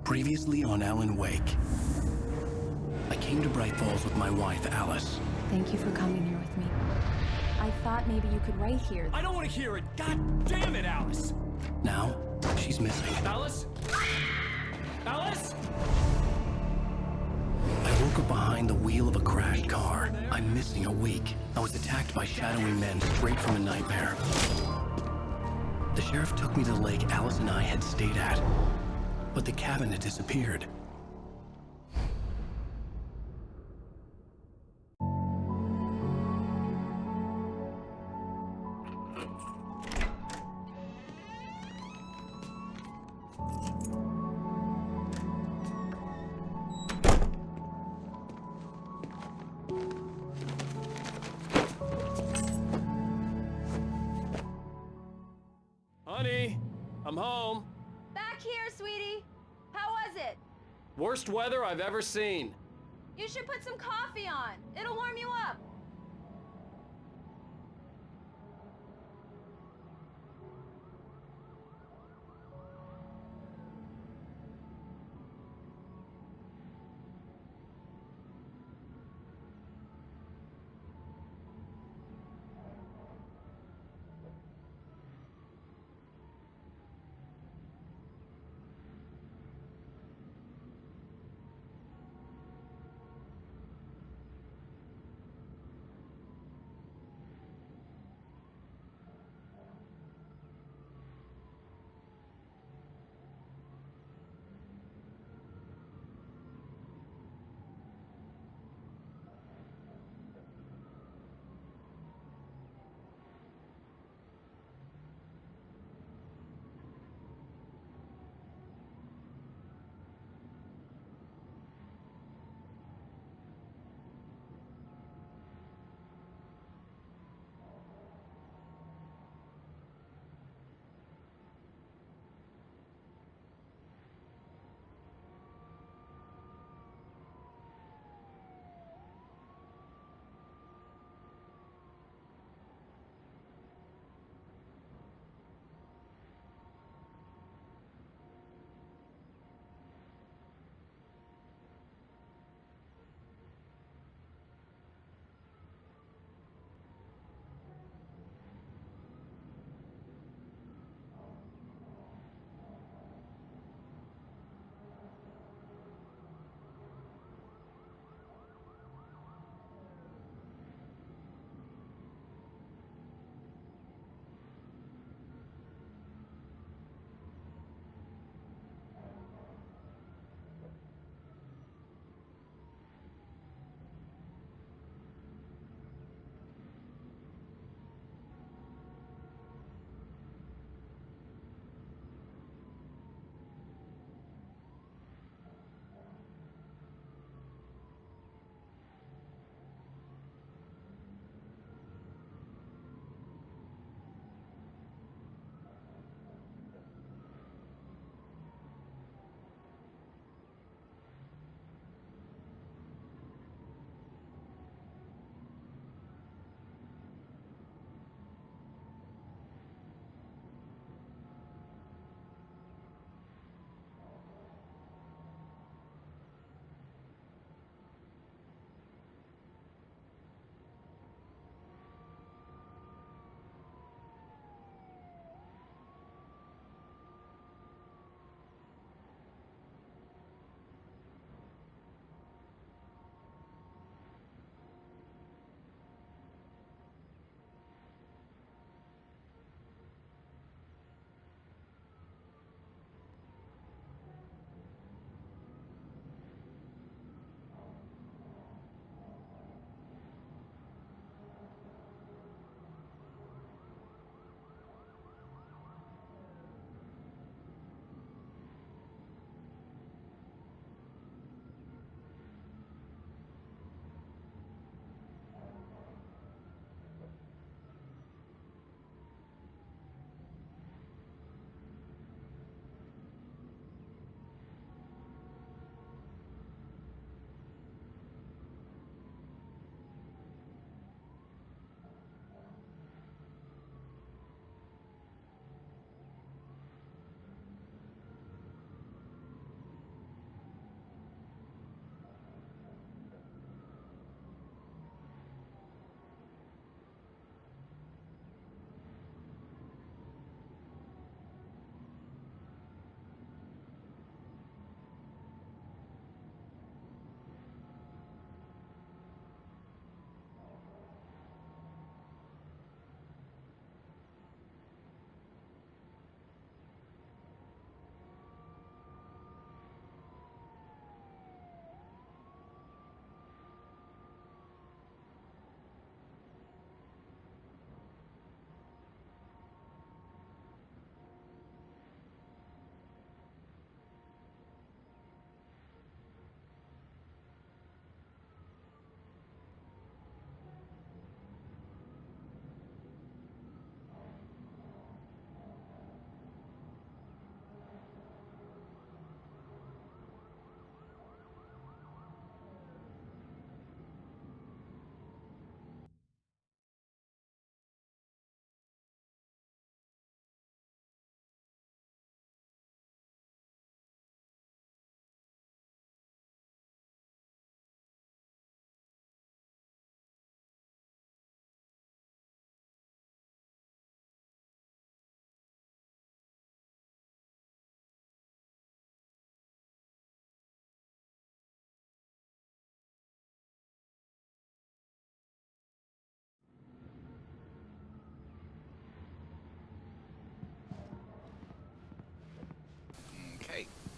Previously on Alan Wake. I came to Bright Falls with my wife, Alice. Thank you for coming here with me. I thought maybe you could write here. I don't want to hear it! God damn it, Alice! Now, she's missing. Alice? Alice? I woke up behind the wheel of a crashed car. I'm missing a week. I was attacked by shadowy men straight from a nightmare. The sheriff took me to the lake Alice and I had stayed at, but the cabin had disappeared. Honey, I'm home. Back here, sweetie. How was it? Worst weather I've ever seen. You should put some coffee on. It'll warm you up.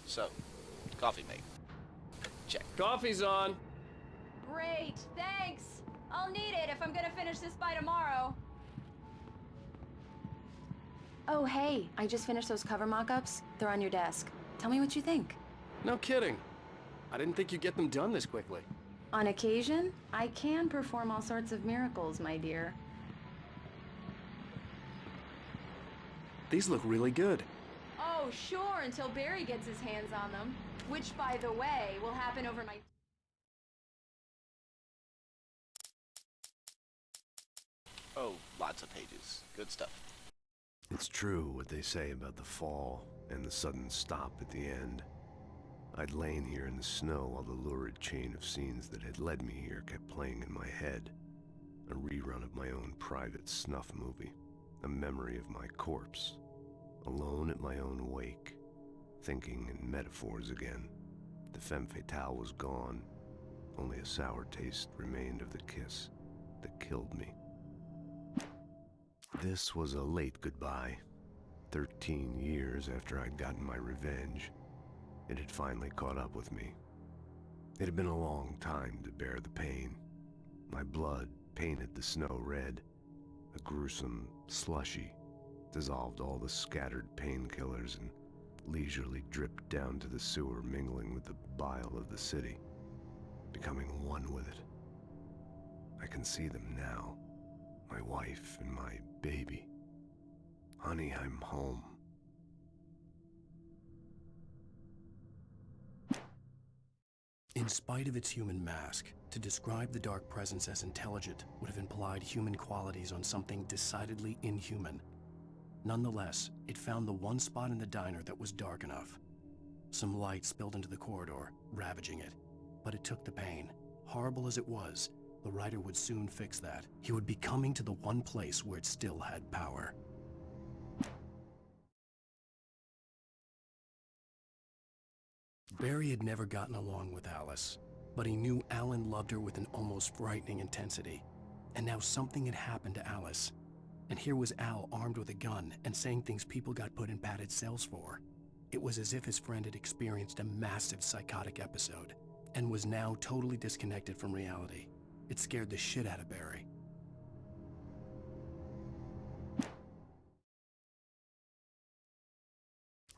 So, coffee mate. Check. Coffee's on. Great, thanks. I'll need it if I'm gonna finish this by tomorrow. Oh, hey, I just finished those cover mock-ups. They're on your desk. Tell me what you think. No kidding. I didn't think you'd get them done this quickly. On occasion, I can perform all sorts of miracles, my dear. These look really good. Oh, sure, until Barry gets his hands on them. Which, by the way, will happen over my... Oh, lots of pages. Good stuff. It's true what they say about the fall and the sudden stop at the end. I'd lain here in the snow while the lurid chain of scenes that had led me here kept playing in my head. A rerun of my own private snuff movie. A memory of my corpse. Alone at my own wake. Thinking in metaphors again. The femme fatale was gone. Only a sour taste remained of the kiss that killed me. This was a late goodbye. 13 years after I'd gotten my revenge, it had finally caught up with me. It had been a long time to bear the pain. My blood painted the snow red. A gruesome slushy dissolved all the scattered painkillers and leisurely dripped down to the sewer, mingling with the bile of the city, becoming one with it. I can see them now. My wife and my baby. Honey, I'm home. In spite of its human mask, to describe the dark presence as intelligent would have implied human qualities on something decidedly inhuman. Nonetheless, it found the one spot in the diner that was dark enough. Some light spilled into the corridor, ravaging it. But it took the pain. Horrible as it was, the writer would soon fix that. He would be coming to the one place where it still had power. Barry had never gotten along with Alice, but he knew Alan loved her with an almost frightening intensity. And now something had happened to Alice. And here was Al armed with a gun and saying things people got put in padded cells for. It was as if his friend had experienced a massive psychotic episode and was now totally disconnected from reality. It scared the shit out of Barry.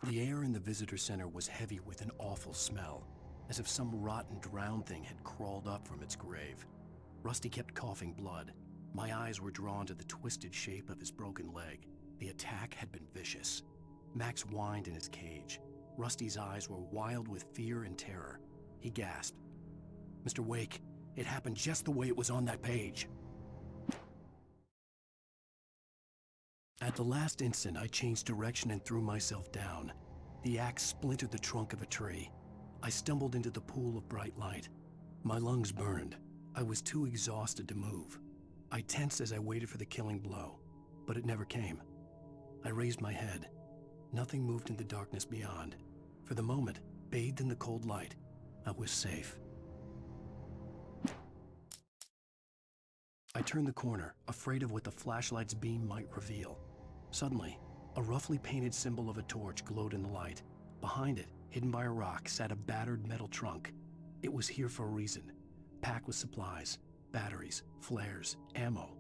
The air in the visitor center was heavy with an awful smell, as if some rotten drowned thing had crawled up from its grave. Rusty kept coughing blood. My eyes were drawn to the twisted shape of his broken leg. The attack had been vicious. Max whined in his cage. Rusty's eyes were wild with fear and terror. He gasped. "Mr. Wake, it happened just the way it was on that page." At the last instant, I changed direction and threw myself down. The axe splintered the trunk of a tree. I stumbled into the pool of bright light. My lungs burned. I was too exhausted to move. I tensed as I waited for the killing blow, but it never came. I raised my head. Nothing moved in the darkness beyond. For the moment, bathed in the cold light, I was safe. I turned the corner, afraid of what the flashlight's beam might reveal. Suddenly, a roughly painted symbol of a torch glowed in the light. Behind it, hidden by a rock, sat a battered metal trunk. It was here for a reason, packed with supplies, batteries, flares, ammo,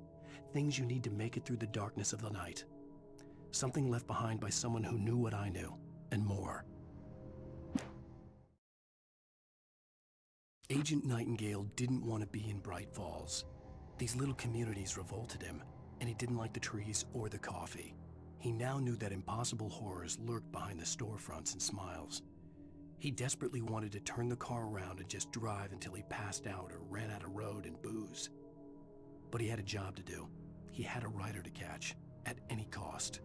things you need to make it through the darkness of the night. Something left behind by someone who knew what I knew, and more. Agent Nightingale didn't want to be in Bright Falls. These little communities revolted him, and he didn't like the trees or the coffee. He now knew that impossible horrors lurked behind the storefronts and smiles. He desperately wanted to turn the car around and just drive until he passed out or ran out of road and booze. But he had a job to do. He had a rider to catch, at any cost.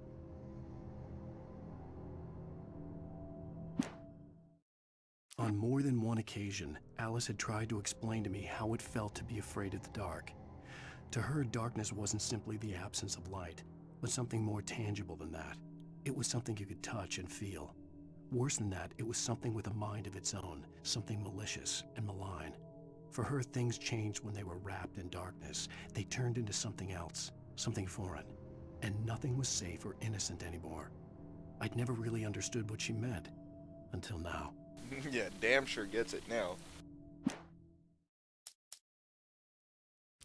On more than one occasion, Alice had tried to explain to me how it felt to be afraid of the dark. To her, darkness wasn't simply the absence of light, but something more tangible than that. It was something you could touch and feel. Worse than that, it was something with a mind of its own, something malicious and malign. For her, things changed when they were wrapped in darkness. They turned into something else, something foreign, and nothing was safe or innocent anymore. I'd never really understood what she meant. Until now. Yeah, damn sure gets it now.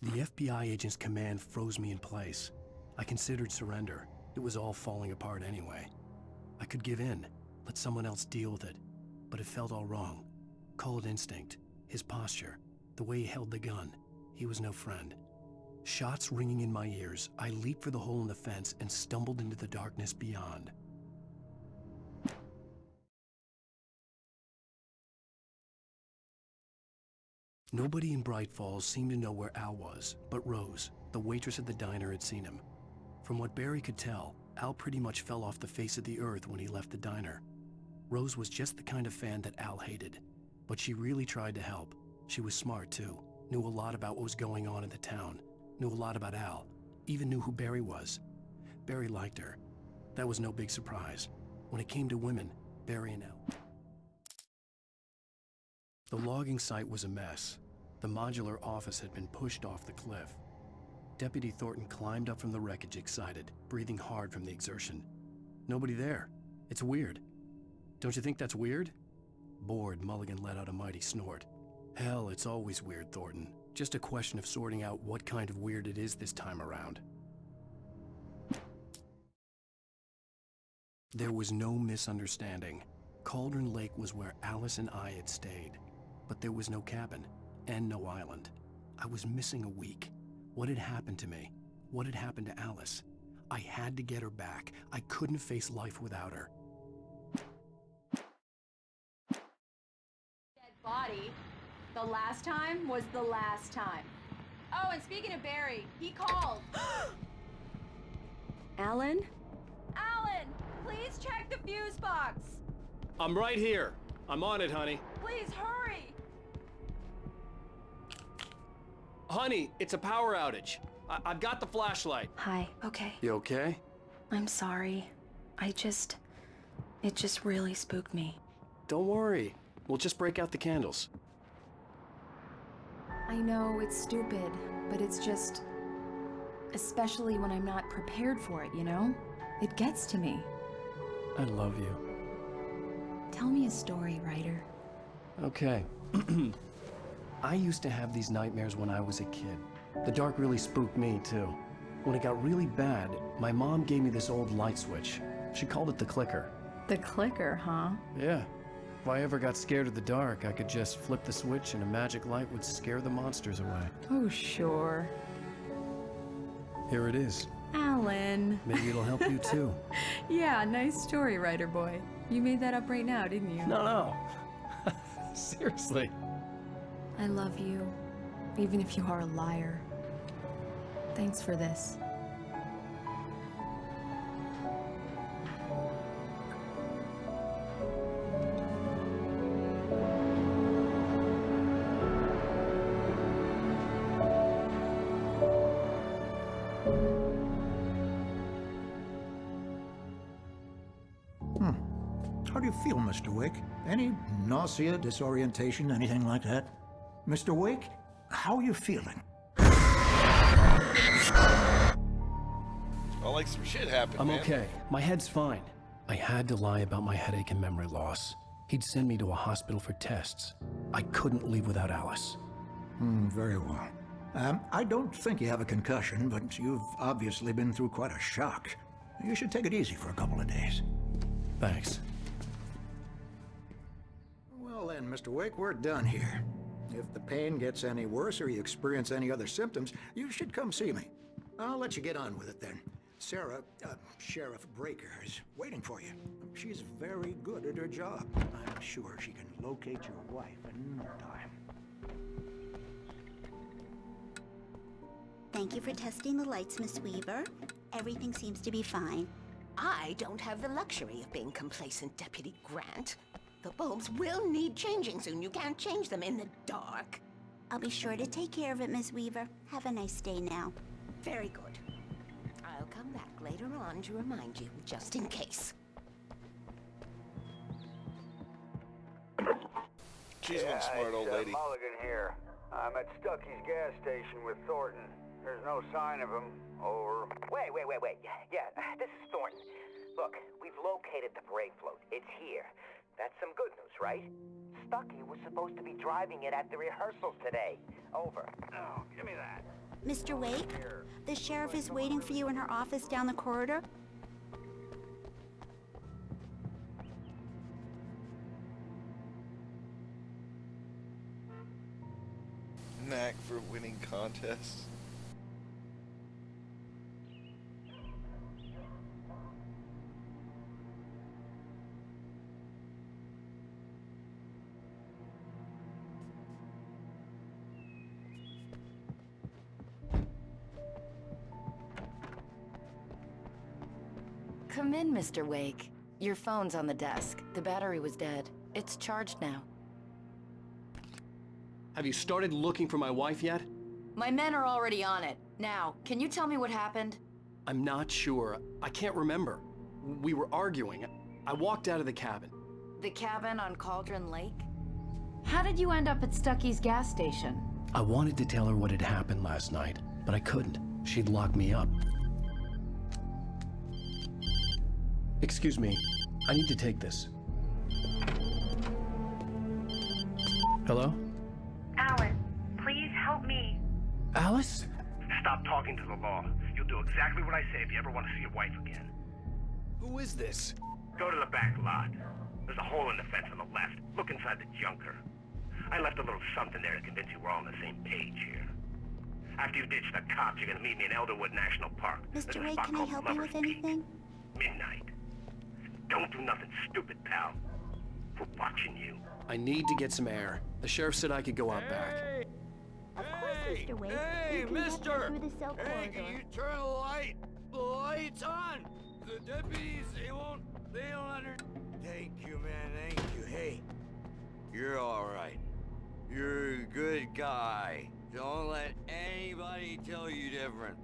The FBI agent's command froze me in place. I considered surrender. It was all falling apart anyway. I could give in, let someone else deal with it. But it felt all wrong. Call it instinct, his posture, the way he held the gun. He was no friend. Shots ringing in my ears, I leaped for the hole in the fence and stumbled into the darkness beyond. Nobody in Bright Falls seemed to know where Al was, but Rose, the waitress at the diner, had seen him. From what Barry could tell, Al pretty much fell off the face of the earth when he left the diner. Rose was just the kind of fan that Al hated, but she really tried to help. She was smart too, knew a lot about what was going on in the town, knew a lot about Al, even knew who Barry was. Barry liked her. That was no big surprise. When it came to women, Barry and Al. The logging site was a mess. The modular office had been pushed off the cliff. Deputy Thornton climbed up from the wreckage excited, breathing hard from the exertion. Nobody there. It's weird. Don't you think that's weird? Bored, Mulligan let out a mighty snort. Hell, it's always weird, Thornton. Just a question of sorting out what kind of weird it is this time around. There was no misunderstanding. Cauldron Lake was where Alice and I had stayed. But there was no cabin, and no island. I was missing a week. What had happened to me? What had happened to Alice? I had to get her back. I couldn't face life without her. Dead body. The last time was the last time. Oh, and speaking of Barry, he called. Alan? Alan, please check the fuse box. I'm right here. I'm on it, honey. Please hurry. Honey, it's a power outage. I've got the flashlight. Hi. Okay. You okay? I'm sorry. It just really spooked me. Don't worry. We'll just break out the candles. I know it's stupid, but it's just... especially when I'm not prepared for it, you know? It gets to me. I love you. Tell me a story, writer. Okay. I used to have these nightmares when I was a kid. The dark really spooked me, too. When it got really bad, my mom gave me this old light switch. She called it the clicker. The clicker, huh? Yeah. If I ever got scared of the dark, I could just flip the switch and a magic light would scare the monsters away. Oh, sure. Here it is. Alan. Maybe it'll help you, too. Yeah, nice story, writer boy. You made that up right now, didn't you? No. Seriously. I love you, even if you are a liar. Thanks for this. How do you feel, Mr. Wake? Any nausea, disorientation, anything like that? Mr. Wake, how are you feeling? Well, like some shit happened, I'm man. okay. My head's fine. I had to lie about my headache and memory loss. He'd send me to a hospital for tests. I couldn't leave without Alice. Very well. I don't think you have a concussion, but you've obviously been through quite a shock. You should take it easy for a couple of days. Thanks. Well then, Mr. Wake, we're done here. If the pain gets any worse or you experience any other symptoms, you should come see me. I'll let you get on with it then. Sarah, Sheriff Breaker, is waiting for you. She's very good at her job. I'm sure she can locate your wife in no time. Thank you for testing the lights, Miss Weaver. Everything seems to be fine. I don't have the luxury of being complacent, Deputy Grant. The bulbs will need changing soon. You can't change them in the dark. I'll be sure to take care of it, Miss Weaver. Have a nice day now. Very good. I'll come back later on to remind you, just in case. She's one smart old lady. Mulligan here. I'm at Stucky's gas station with Thornton. There's no sign of him. Over. Wait. Yeah, this is Thornton. Look, we've located the parade float. It's here. That's some good news, right? Stucky was supposed to be driving it at the rehearsals today. Over. Oh, give me that. Mr. Wake, the sheriff is waiting for you in her office down the corridor. Knack for winning contests. Come in, Mr. Wake. Your phone's on the desk. The battery was dead. It's charged now. Have you started looking for my wife yet? My men are already on it. Now, can you tell me what happened? I'm not sure. I can't remember. We were arguing. I walked out of the cabin. The cabin on Cauldron Lake? How did you end up at Stucky's gas station? I wanted to tell her what had happened last night, but I couldn't. She'd lock me up. Excuse me. I need to take this. Hello? Alice, please help me. Alice? Stop talking to the law. You'll do exactly what I say if you ever want to see your wife again. Who is this? Go to the back lot. There's a hole in the fence on the left. Look inside the junker. I left a little something there to convince you we're all on the same page here. After you ditch the cops, you're gonna meet me in Elderwood National Park. Mr. Wake, can I help you with anything? Midnight. Don't do nothing stupid, pal. We're watching you. I need to get some air. The sheriff said I could go out back. Of course, Mr. Wake. Hey, you can mister! walk through the cell Hey, corridor. can you turn the lights on? The deputies, they don't Thank you, man, thank you. Hey, you're all right. You're a good guy. Don't let anybody tell you different.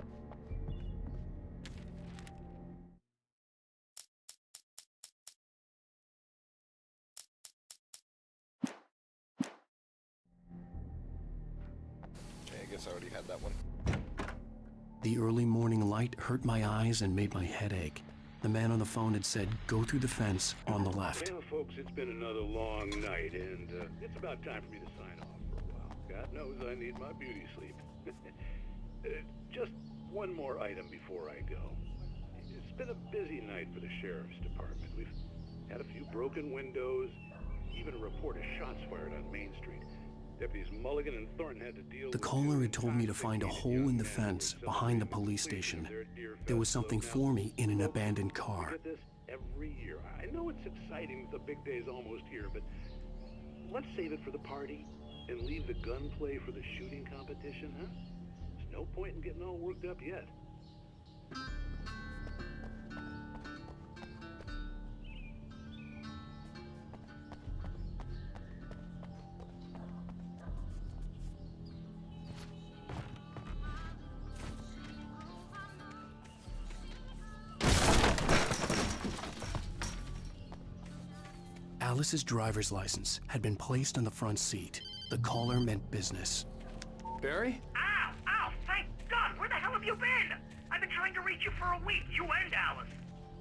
Okay, I guess I already had that one. The early morning light hurt my eyes and made my head ache. The man on the phone had said, go through the fence on the left. Well, folks, it's been another long night, and it's about time for me to sign off for a while. God knows I need my beauty sleep. Just one more item before I go. It's been a busy night for the sheriff's department. We've had a few broken windows, even a report of shots fired on Main Street. Deputies Mulligan and Thornton had to deal The caller had told me to find a hole in the fence behind the police station. There was something for me in an abandoned car. Get this every year. I know it's exciting that the big day's almost here, but let's save it for the party and leave the gunplay for the shooting competition, huh? There's no point in getting all worked up yet. Alice's driver's license had been placed on the front seat. The caller meant business. Barry? Ow! Ow! Thank God! Where the hell have you been? I've been trying to reach you for a week, you and Alice.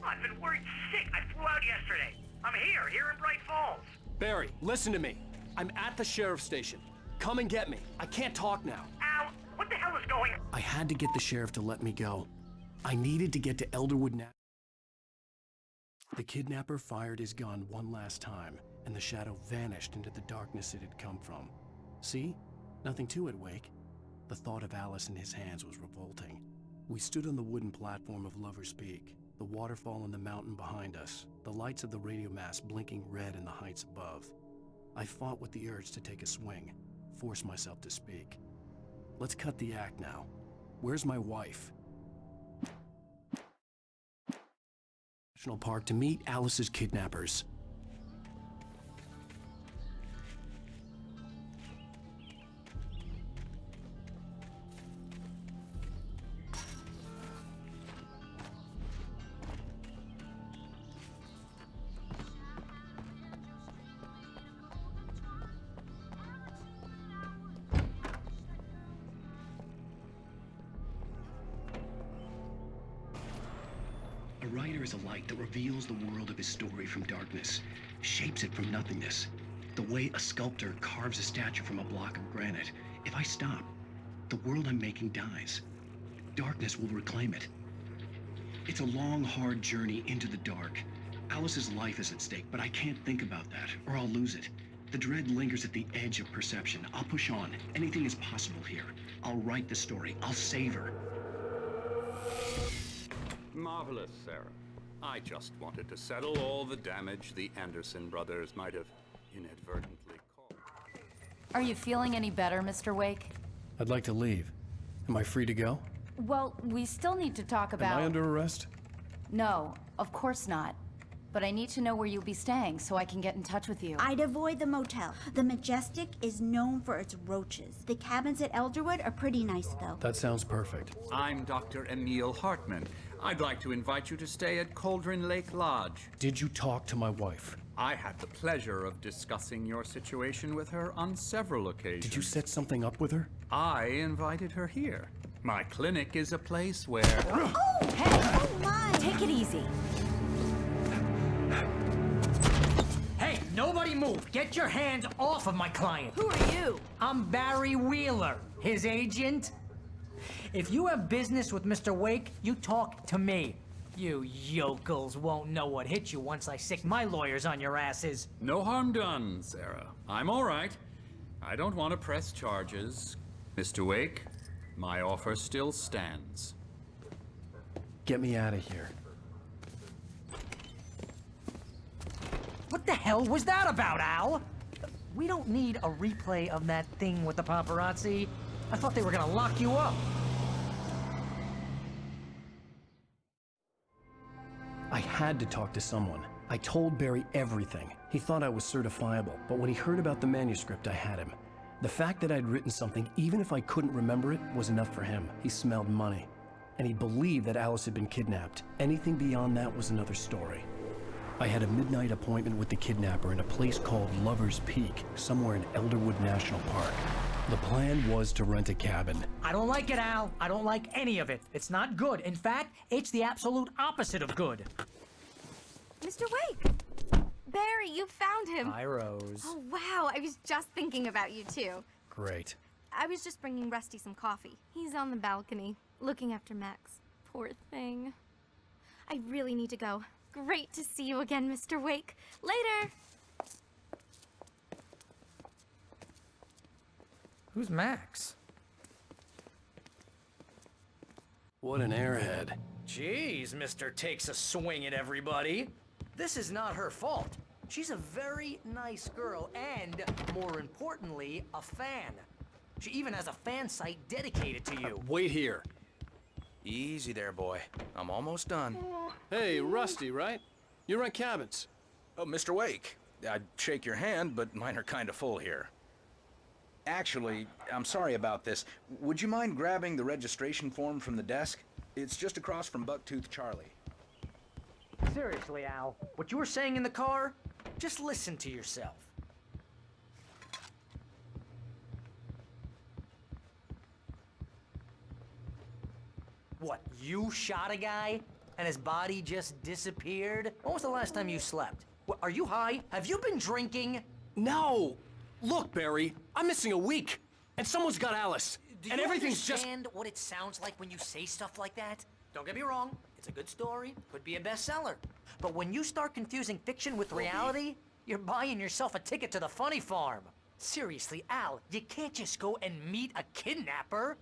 I've been worried sick. I flew out yesterday. I'm here in Bright Falls. Barry, listen to me. I'm at the sheriff's station. Come and get me. I can't talk now. Ow! What the hell is going on? I had to get the sheriff to let me go. I needed to get to Elderwood now. The kidnapper fired his gun one last time, and the shadow vanished into the darkness it had come from. See? Nothing to it, Wake. The thought of Alice in his hands was revolting. We stood on the wooden platform of Lover's Peak, the waterfall in the mountain behind us, the lights of the radio mast blinking red in the heights above. I fought with the urge to take a swing, force myself to speak. Let's cut the act now. Where's my wife? National Park to meet Alice's kidnappers. A writer there is a light that reveals the world of his story from darkness, shapes it from nothingness. The way a sculptor carves a statue from a block of granite. If I stop, the world I'm making dies. Darkness will reclaim it. It's a long, hard journey into the dark. Alice's life is at stake, but I can't think about that, or I'll lose it. The dread lingers at the edge of perception. I'll push on. Anything is possible here. I'll write the story. I'll save her. Marvelous, Sarah. I just wanted to settle all the damage the Anderson brothers might have inadvertently caused. Are you feeling any better, Mr. Wake? I'd like to leave. Am I free to go? Well, we still need to talk about... Am I under arrest? No, of course not. But I need to know where you'll be staying so I can get in touch with you. I'd avoid the motel. The Majestic is known for its roaches. The cabins at Elderwood are pretty nice, though. That sounds perfect. I'm Dr. Emil Hartman. I'd like to invite you to stay at Cauldron Lake Lodge. Did you talk to my wife? I had the pleasure of discussing your situation with her on several occasions. Did you set something up with her? I invited her here. My clinic is a place where... Oh, hey! Oh, my! Take it easy. Hey, nobody move! Get your hands off of my client! Who are you? I'm Barry Wheeler, his agent. If you have business with Mr. Wake, you talk to me. You yokels won't know what hit you once I sick my lawyers on your asses. No harm done, Sarah. I'm all right. I don't want to press charges. Mr. Wake, my offer still stands. Get me out of here. What the hell was that about, Al? We don't need a replay of that thing with the paparazzi. I thought they were gonna lock you up. I had to talk to someone. I told Barry everything. He thought I was certifiable, but when he heard about the manuscript, I had him. The fact that I'd written something, even if I couldn't remember it, was enough for him. He smelled money. And he believed that Alice had been kidnapped. Anything beyond that was another story. I had a midnight appointment with the kidnapper in a place called Lover's Peak, somewhere in Elderwood National Park. The plan was to rent a cabin. I don't like it, Al. I don't like any of it. It's not good. In fact, it's the absolute opposite of good. Mr. Wake! Barry, you found him. Hi, Rose. Oh, wow. I was just thinking about you, too. Great. I was just bringing Rusty some coffee. He's on the balcony, looking after Max. Poor thing. I really need to go. Great to see you again, Mr. Wake. Later! Who's Max? What an airhead. Jeez, Mr. Takes a swing at everybody. This is not her fault. She's a very nice girl and, more importantly, a fan. She even has a fan site dedicated to you. Wait here. Easy there, boy. I'm almost done. Hey, Rusty, right? You rent cabins. Oh, Mr. Wake. I'd shake your hand, but mine are kind of full here. Actually, I'm sorry about this. Would you mind grabbing the registration form from the desk? It's just across from Bucktooth Charlie. Seriously, Al, what you were saying in the car, just listen to yourself. What, you shot a guy and his body just disappeared? When was the last time you slept? What, are you high? Have you been drinking? No! Look, Barry, I'm missing a week, and someone's got Alice, and everything's just... Do you understand what it sounds like when you say stuff like that? Don't get me wrong, it's a good story, could be a bestseller. But when you start confusing fiction with reality, you're buying yourself a ticket to the funny farm. Seriously, Al, you can't just go and meet a kidnapper.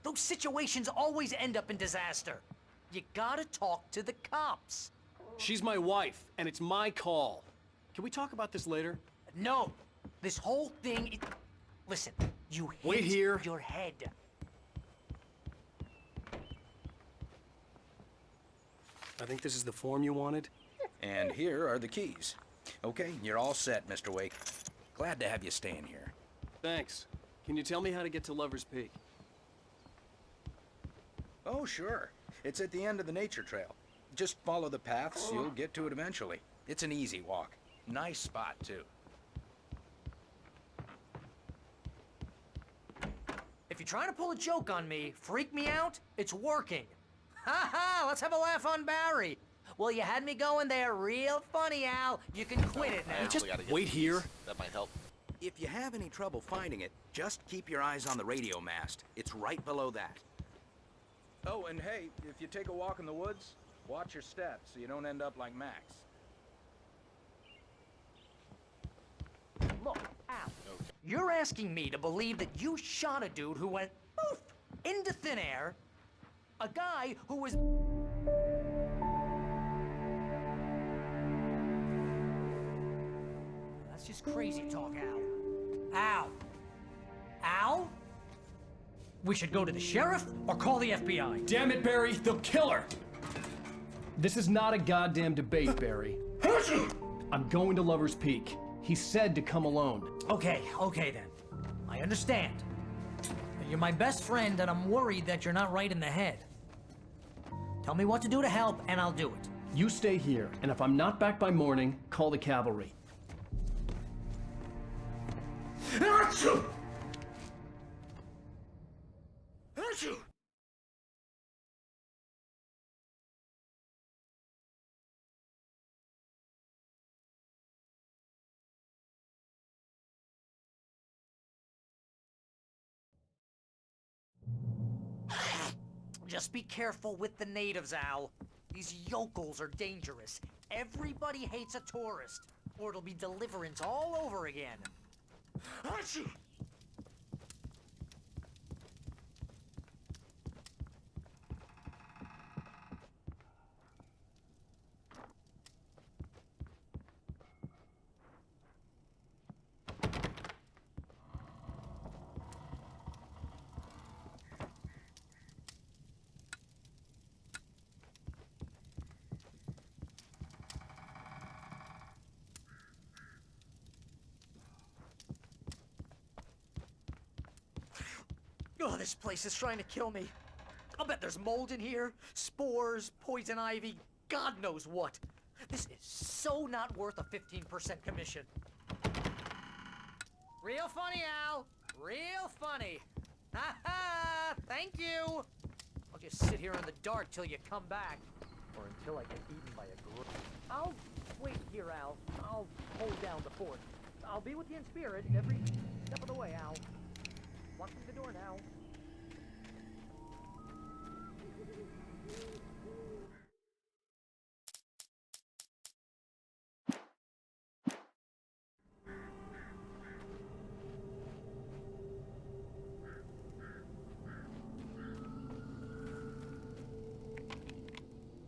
Those situations always end up in disaster. You gotta talk to the cops. She's my wife, and it's my call. Can we talk about this later? No. This whole thing, listen, you hit Wait here. your head. I think this is the form you wanted. And here are the keys. Okay, you're all set, Mr. Wake. Glad to have you staying here. Thanks. Can you tell me how to get to Lover's Peak? Oh, sure. It's at the end of the nature trail. Just follow the paths, you'll get to it eventually. It's an easy walk. Nice spot, too. If you're trying to pull a joke on me, freak me out, it's working. Ha ha, let's have a laugh on Barry. Well, you had me going there real funny, Al. You can quit it now. Just wait here. That might help. If you have any trouble finding it, just keep your eyes on the radio mast. It's right below that. Oh, and hey, if you take a walk in the woods, watch your steps so you don't end up like Max. Look, Al, you're asking me to believe that you shot a dude who went poof into thin air, a guy who was... That's just crazy talk, Al. Al? Al? We should go to the sheriff or call the FBI. Damn it, Barry, they'll kill her! This is not a goddamn debate, Barry. I'm going to Lover's Peak. He said to come alone. Okay then. I understand. You're my best friend, and I'm worried that you're not right in the head. Tell me what to do to help, and I'll do it. You stay here, and if I'm not back by morning, call the cavalry. Achoo! Achoo! Just be careful with the natives, Al. These yokels are dangerous. Everybody hates a tourist, or it'll be Deliverance all over again. Achoo! Oh, this place is trying to kill me. I'll bet there's mold in here, spores, poison ivy, God knows what. This is so not worth a 15% commission. Real funny, Al. Real funny. Ha ha! Thank you. I'll just sit here in the dark till you come back. Or until I get eaten by a gorilla. I'll wait here, Al. I'll hold down the fort. I'll be with you in spirit every step of the way, Al. Walk through the door now.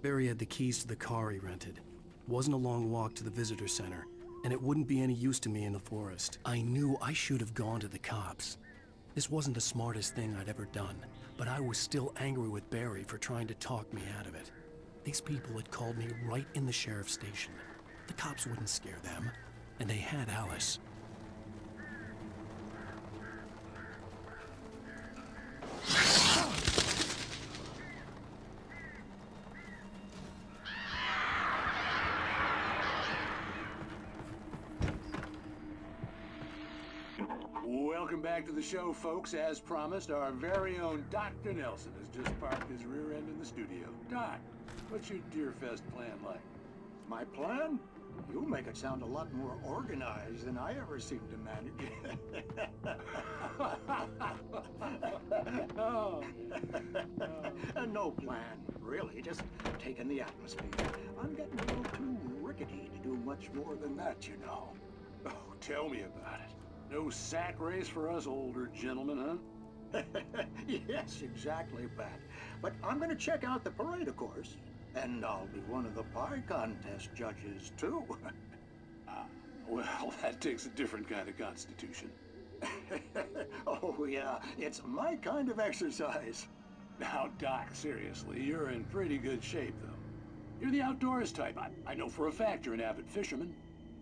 Barry had the keys to the car he rented. Wasn't a long walk to the visitor center, and it wouldn't be any use to me in the forest. I knew I should have gone to the cops. This wasn't the smartest thing I'd ever done, but I was still angry with Barry for trying to talk me out of it. These people had called me right in the sheriff's station. The cops wouldn't scare them, and they had Alice. Welcome back to the show, folks. As promised, our very own Dr. Nelson has just parked his rear end in the studio. Doc, what's your Deerfest plan like? My plan? You make it sound a lot more organized than I ever seem to manage. Oh. No plan, really. Just taking the atmosphere. I'm getting a little too rickety to do much more than that, you know. Oh, tell me about it. No sack race for us older gentlemen, huh? Yes, exactly, Pat. But I'm going to check out the parade, of course. And I'll be one of the pie contest judges, too. Well, that takes a different kind of constitution. Oh, yeah. It's my kind of exercise. Now, Doc, seriously, you're in pretty good shape, though. You're the outdoors type. I know for a fact you're an avid fisherman.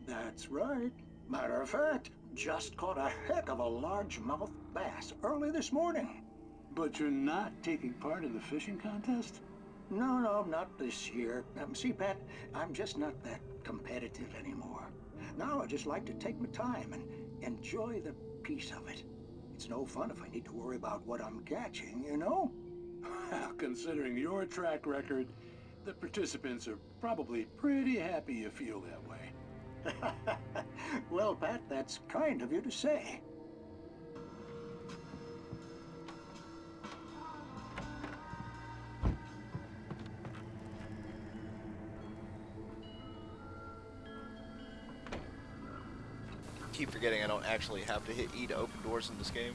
That's right. Matter of fact, just caught a heck of a largemouth bass early this morning. But you're not taking part in the fishing contest? No, not this year. See, Pat, I'm just not that competitive anymore. Now I just like to take my time and enjoy the peace of it. It's no fun if I need to worry about what I'm catching, you know? Well, considering your track record, The participants are probably pretty happy you feel that way. Well, Pat, that's kind of you to say. Keep forgetting I don't actually have to hit E to open doors in this game.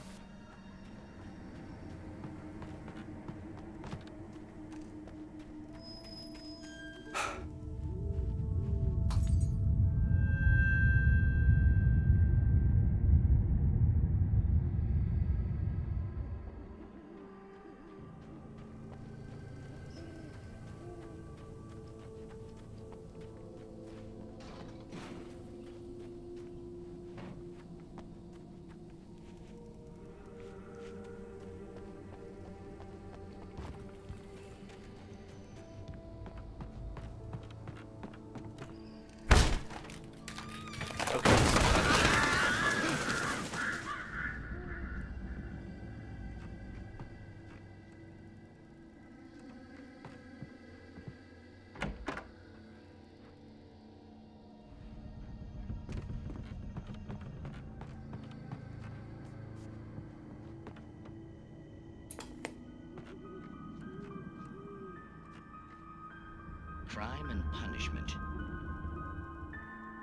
Crime and punishment.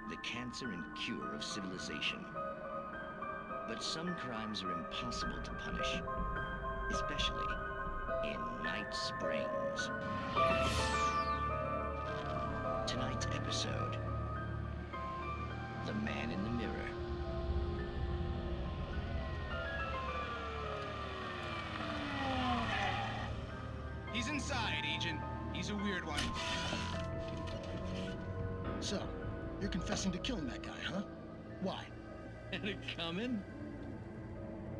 The cancer and cure of civilization. But some crimes are impossible to punish, especially in Night Springs. Tonight's episode, The Man in the Mirror. He's inside, Agent. He's a weird one. So, you're confessing to killing that guy, huh? Why? Had it coming?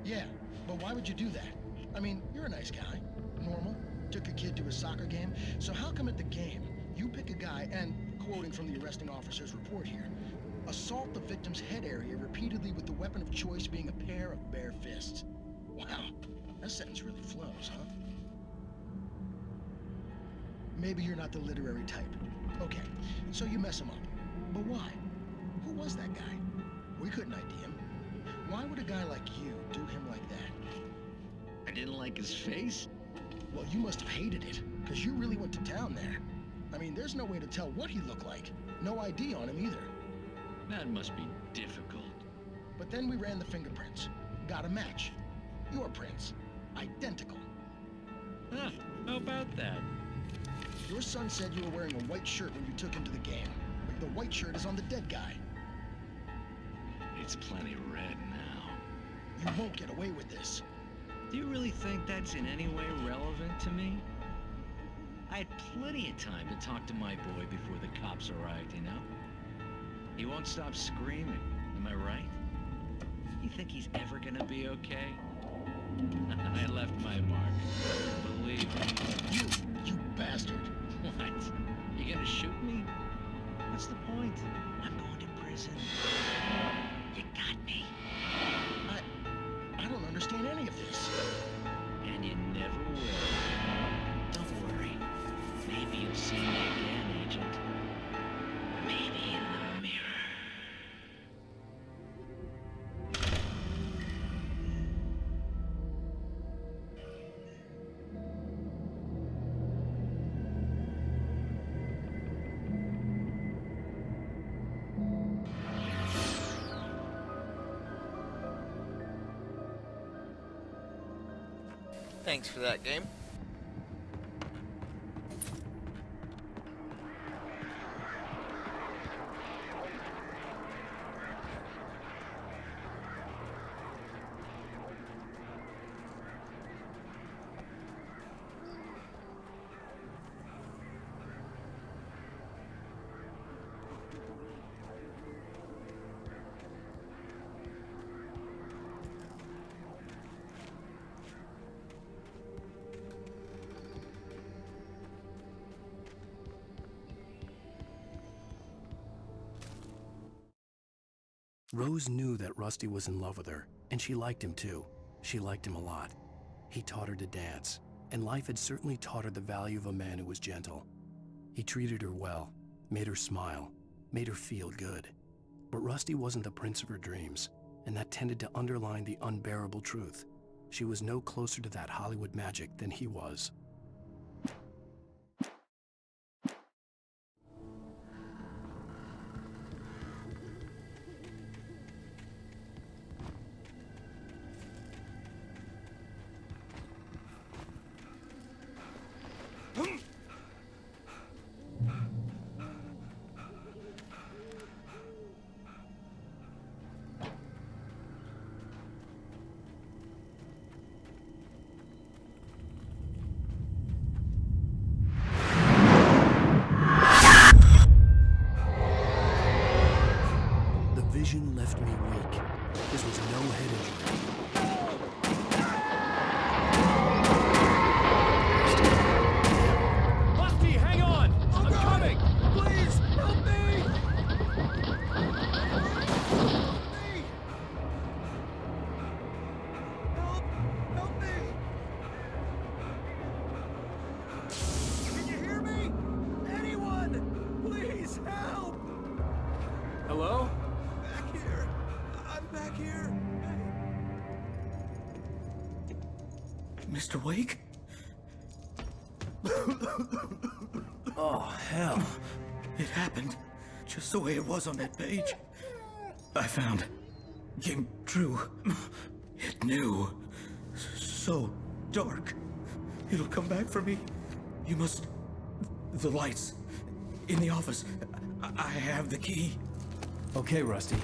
Yeah, but why would you do that? I mean, you're a nice guy. Normal. Took a kid to a soccer game. So how come at the game, you pick a guy and, quoting from the arresting officer's report here, assault the victim's head area repeatedly with the weapon of choice being a pair of bare fists? Wow, that sentence really flows, huh? Maybe you're not the literary type. Okay, so you mess him up. But why? Who was that guy? We couldn't ID him. Why would a guy like you do him like that? I didn't like his face? Well, you must have hated it, because you really went to town there. I mean, there's no way to tell what he looked like. No ID on him either. That must be difficult. But then we ran the fingerprints. Got a match. Your prints. Identical. Huh, how about that? Your son said you were wearing a white shirt when you took him to the game. The white shirt is on the dead guy. It's plenty red now. You won't get away with this. Do you really think that's in any way relevant to me? I had plenty of time to talk to my boy before the cops arrived, you know? He won't stop screaming, am I right? You think he's ever gonna be okay? I left my mark. Believe me. You bastard. What? You gonna shoot me? What's the point? I'm going to prison. You got me. I don't understand any of this. And you never will. Don't worry. Maybe you'll see me again, Agent. Maybe in the mirror. Thanks for that game. Rose knew that Rusty was in love with her, and she liked him too. She liked him a lot. He taught her to dance, and life had certainly taught her the value of a man who was gentle. He treated her well, made her smile, made her feel good. But Rusty wasn't the prince of her dreams, and that tended to underline the unbearable truth. She was no closer to that Hollywood magic than he was. Vision left me weak. This was no head injury. Rusty, hang on! I'm coming! Please, help me! Help me! Can you hear me? Anyone! Please, help! Hello? Back here. Mr. Wake? Oh, hell. It happened just the way it was on that page. I found. Came true. It knew. So dark. It'll come back for me. You must... The lights. In the office. I have the key. Okay, Rusty.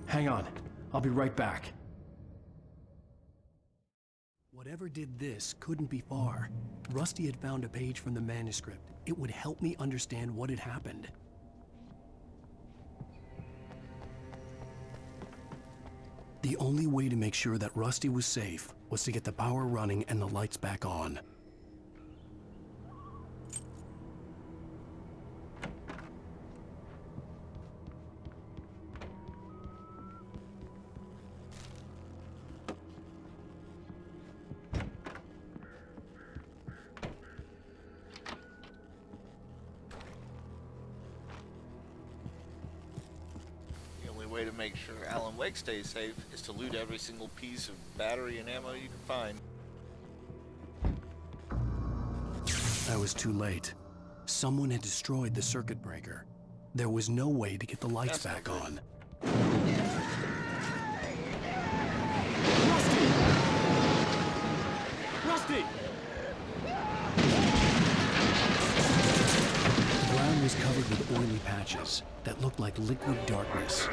Hang on. I'll be right back. Whatever did this couldn't be far. Rusty had found a page from the manuscript. It would help me understand what had happened. The only way to make sure that Rusty was safe was to get the power running and the lights back on. Way to make sure Alan Wake stays safe is to loot every single piece of battery and ammo you can find. I was too late. Someone had destroyed the circuit breaker. There was no way to get the lights back on. Rusty! The ground was covered with oily patches that looked like liquid darkness.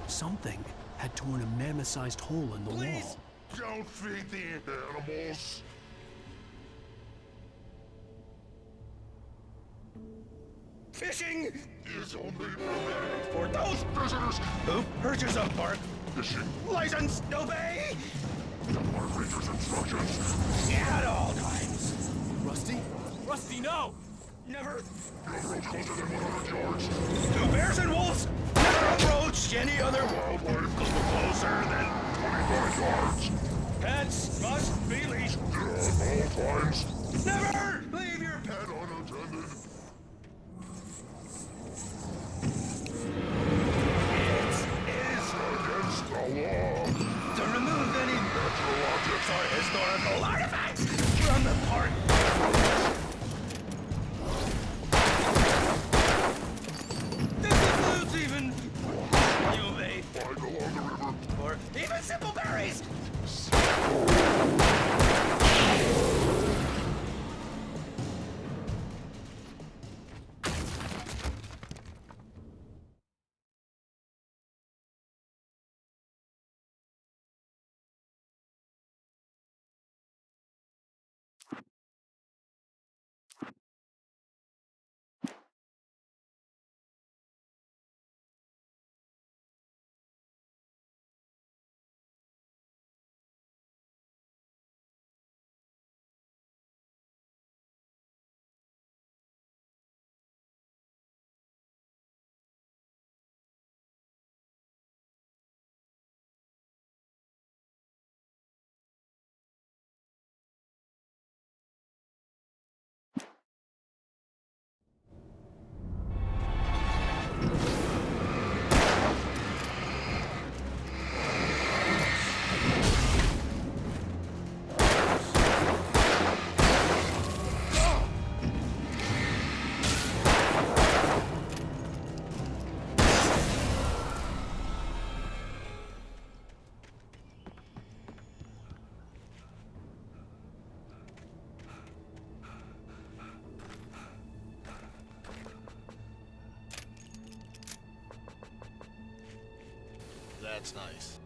Something had torn a mammoth-sized hole in the wall. Don't feed the animals. Fishing is only permitted for those visitors who purchase a park fishing license. Obey the park ranger's instructions at all times. Rusty? Rusty, no! Never. No approach closer than 100 yards. To bears and wolves, never approach any other wildlife closer than 25 yards. Pets must be leashed at all times. Never leave your pet unattended. Against the law. To remove any natural objects or historical artifacts from the park. This includes even you may find along the river or even simple berries. That's nice.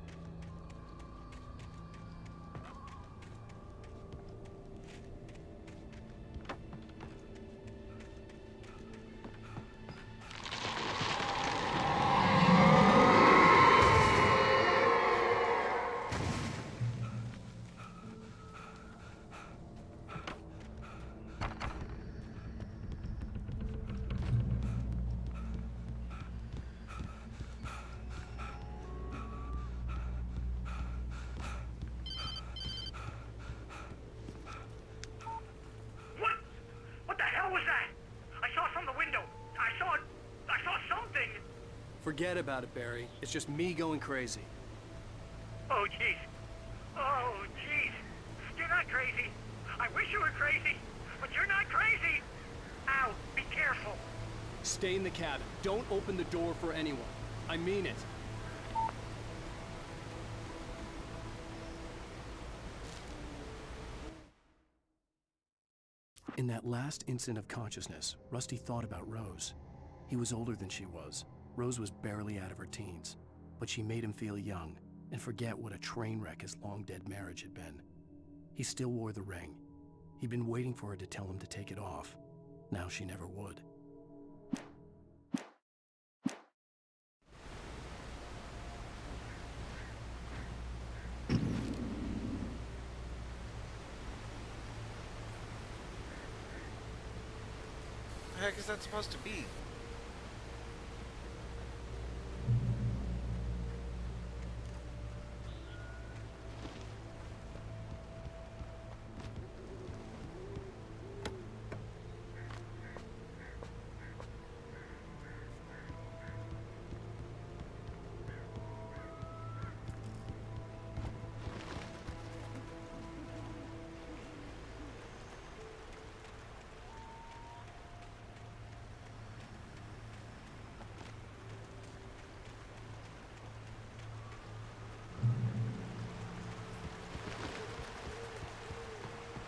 Forget about it, Barry. It's just me going crazy. Oh, jeez. Oh, jeez. You're not crazy. I wish you were crazy, but you're not crazy. Ow, be careful. Stay in the cabin. Don't open the door for anyone. I mean it. In that last instant of consciousness, Rusty thought about Rose. He was older than she was. Rose was barely out of her teens, but she made him feel young and forget what a train wreck his long-dead marriage had been. He still wore the ring. He'd been waiting for her to tell him to take it off. Now she never would. What the heck is that supposed to be?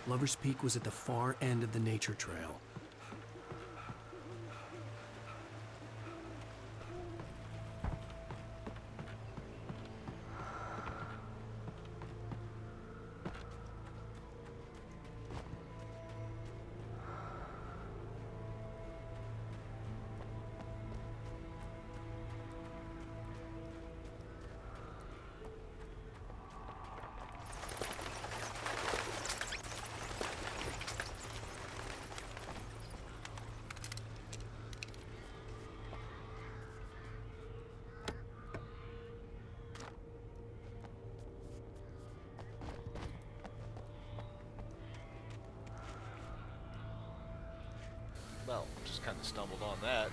Lover's Peak was at the far end of the nature trail. Well, just kind of stumbled on that.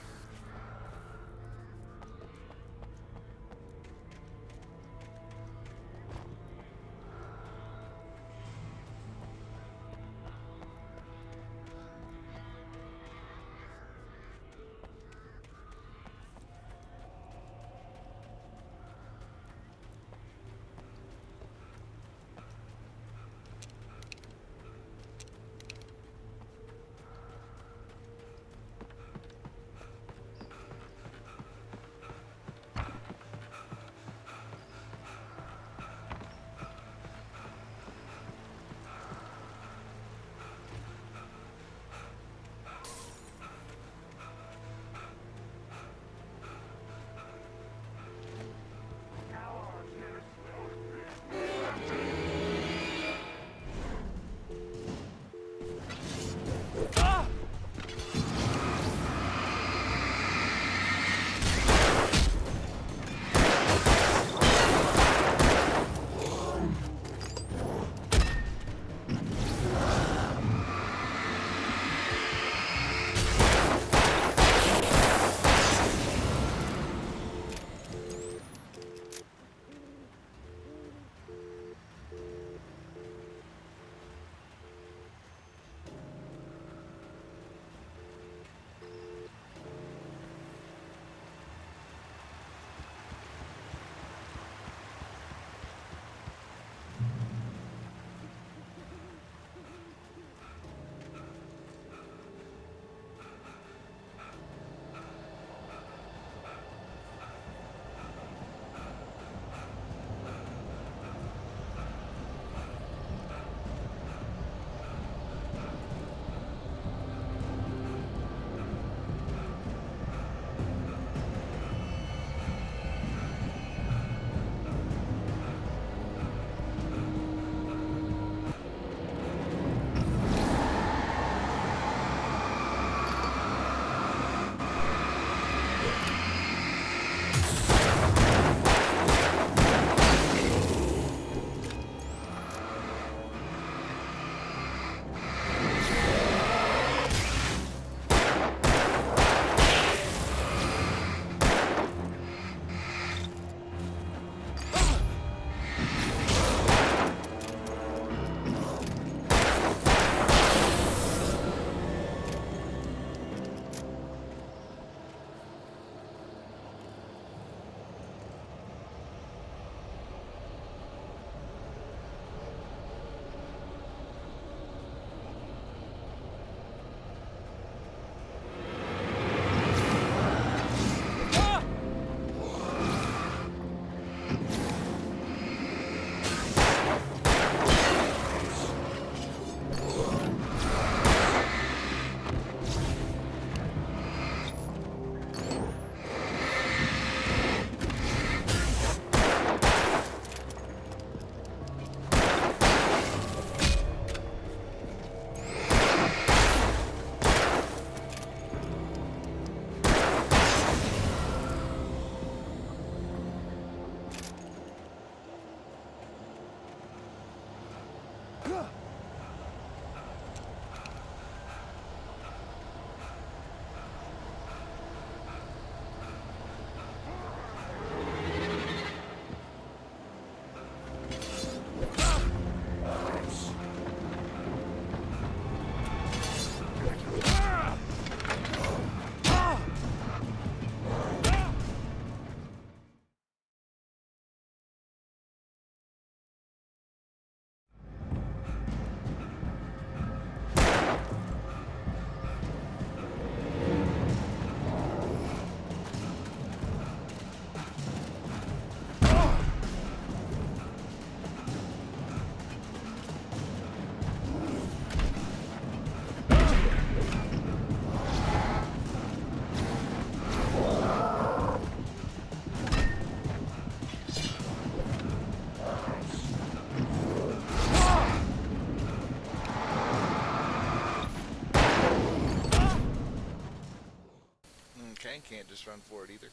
Okay, can't just run for it either.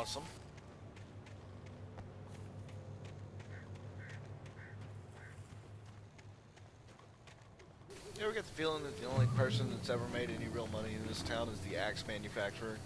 Awesome. You ever get the feeling that the only person that's ever made any real money in this town is the axe manufacturer?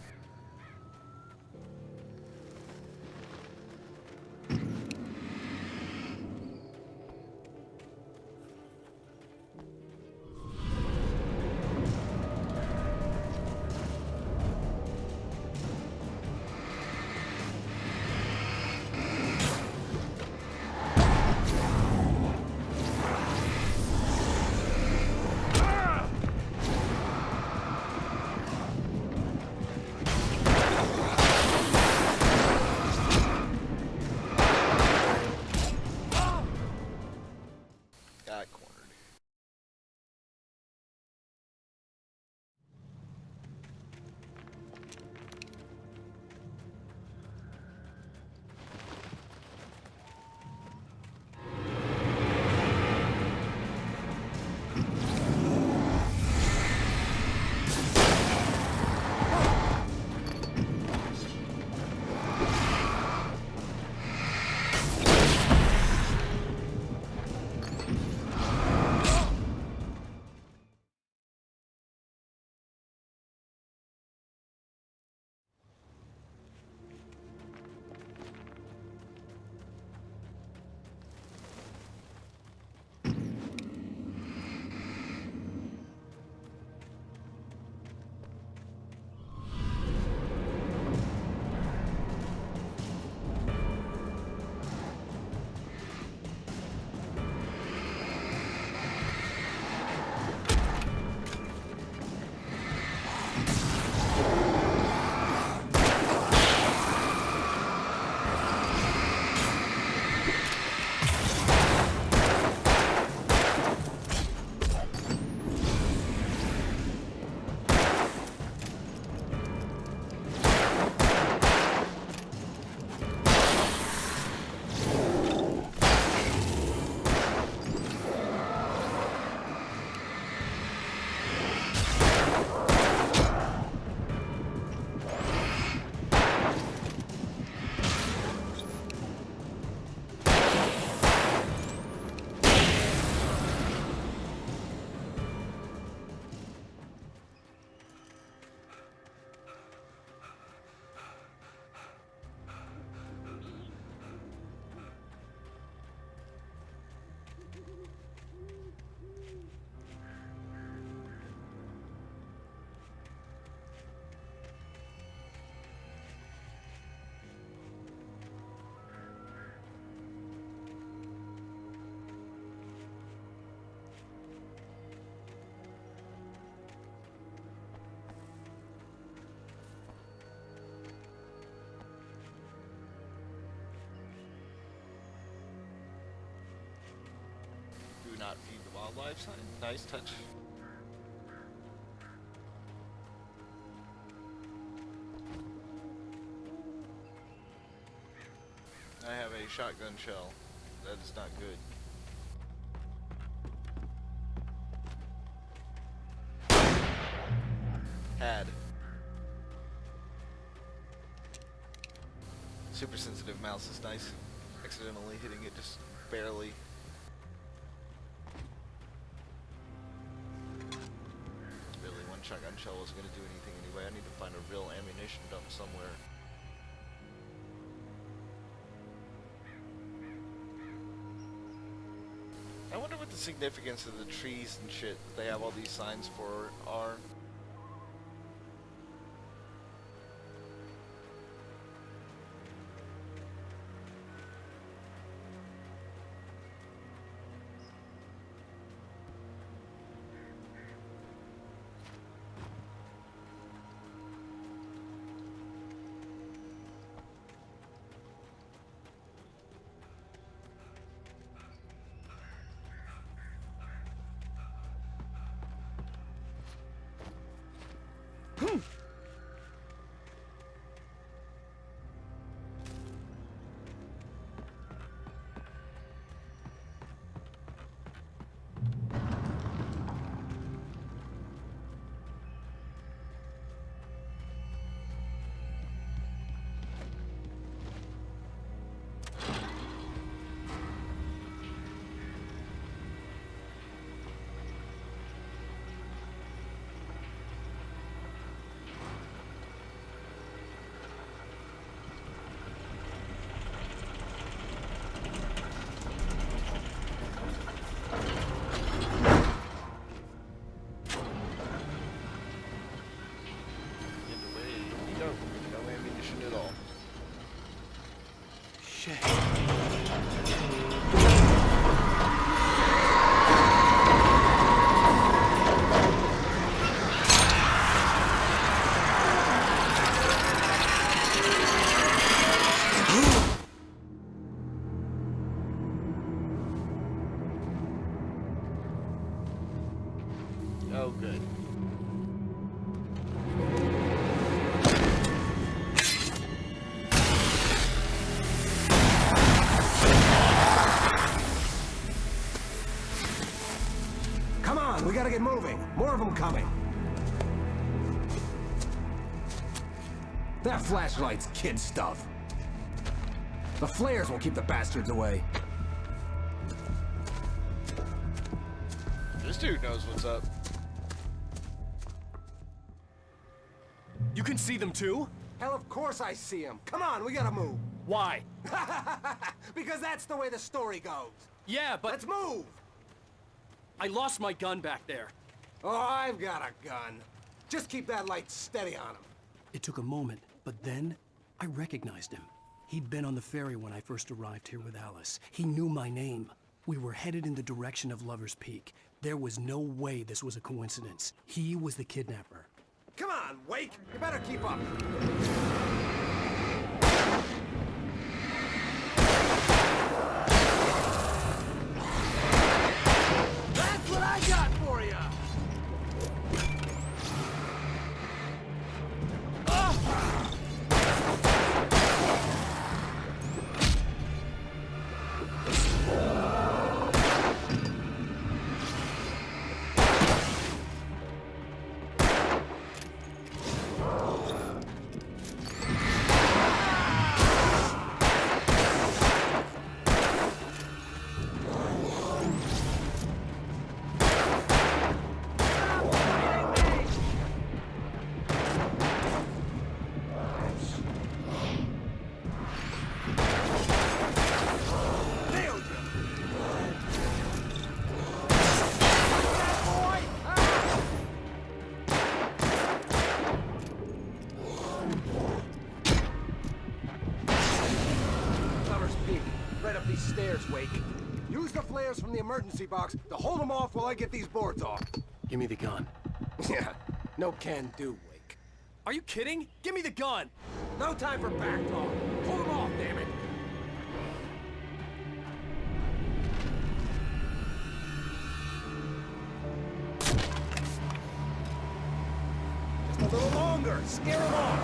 wildlife sign. Nice touch. I have a shotgun shell. That is not good. Had. Super sensitive mouse is nice. Accidentally hitting it just barely. Really, one shotgun shell wasn't going to do anything anyway. I need to find a real ammunition dump somewhere. I wonder what the significance of the trees and shit that they have all these signs for are. Oh, good. Come on, we gotta get moving. More of them coming. That flashlight's kid stuff. The flares will keep the bastards away. This dude knows what's up. You can see them too? Hell, of course I see them. Come on, we gotta move. Why? Because that's the way the story goes. Yeah, but... Let's move! I lost my gun back there. Oh, I've got a gun. Just keep that light steady on him. It took a moment, but then I recognized him. He'd been on the ferry when I first arrived here with Alice. He knew my name. We were headed in the direction of Lover's Peak. There was no way this was a coincidence. He was the kidnapper. Come on, Wake! You better keep up. That's what I got for you! Wake. Use the flares from the emergency box to hold them off while I get these boards off. Give me the gun. Yeah, no can do, Wake. Are you kidding? Give me the gun! No time for back talk. Hold them off, damn it. A little longer! Scare them off!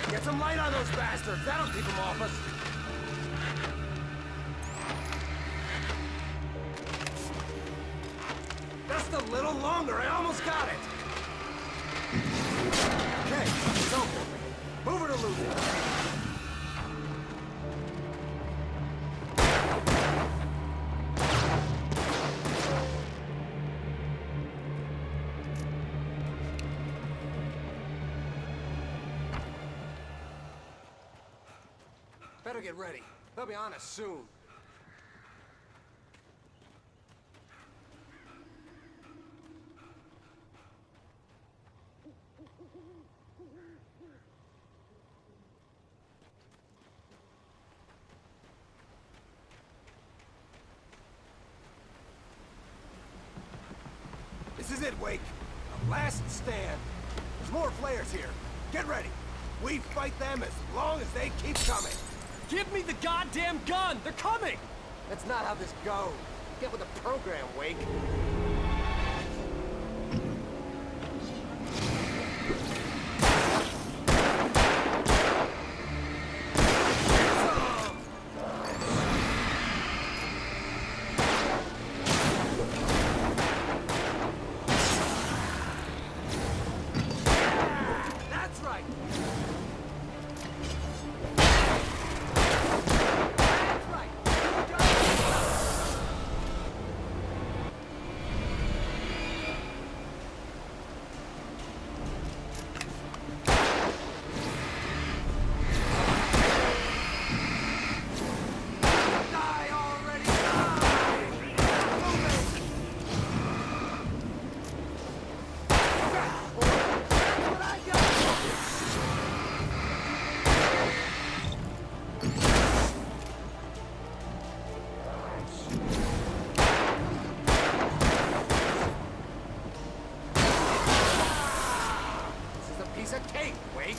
Get some light on those bastards! That'll keep them off us! Just a little longer! I almost got it! Okay, it's over. Move her to Lucy. Better get ready. They'll be on us soon. This is it, Wake. A last stand. There's more flares here. Get ready. We fight them as long as they keep coming. Give me the goddamn gun! They're coming! That's not how this goes. Get with the program, Wake. That's right. Piece of cake, Wake.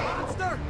Monster!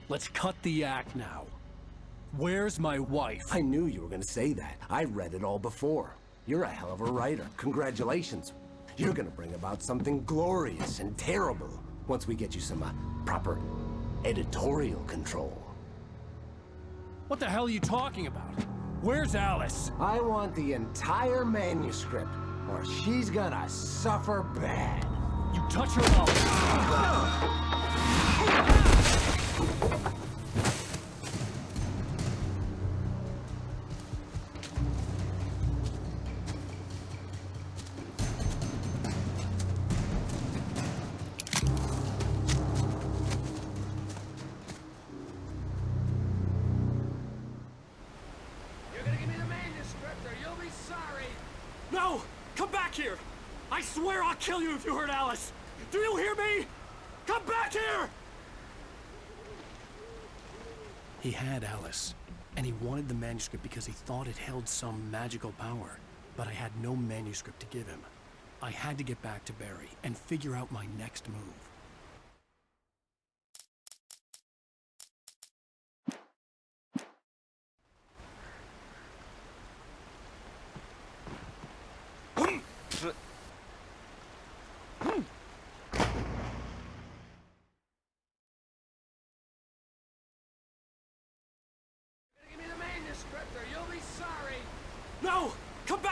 Let's cut the act now. Where's my wife? I knew you were gonna say that. I read it all before. You're a hell of a writer. Congratulations. You're gonna bring about something glorious and terrible once we get you some proper editorial control. What the hell are you talking about? Where's Alice? I want the entire manuscript, or she's gonna suffer bad. You touch her mouth. You're gonna give me the manuscript or you'll be sorry. No! Come back here! I swear I'll kill you if you hurt Alice! Do you hear me? Come back here! He had Alice, and he wanted the manuscript because he thought it held some magical power. But I had no manuscript to give him. I had to get back to Barry and figure out my next move.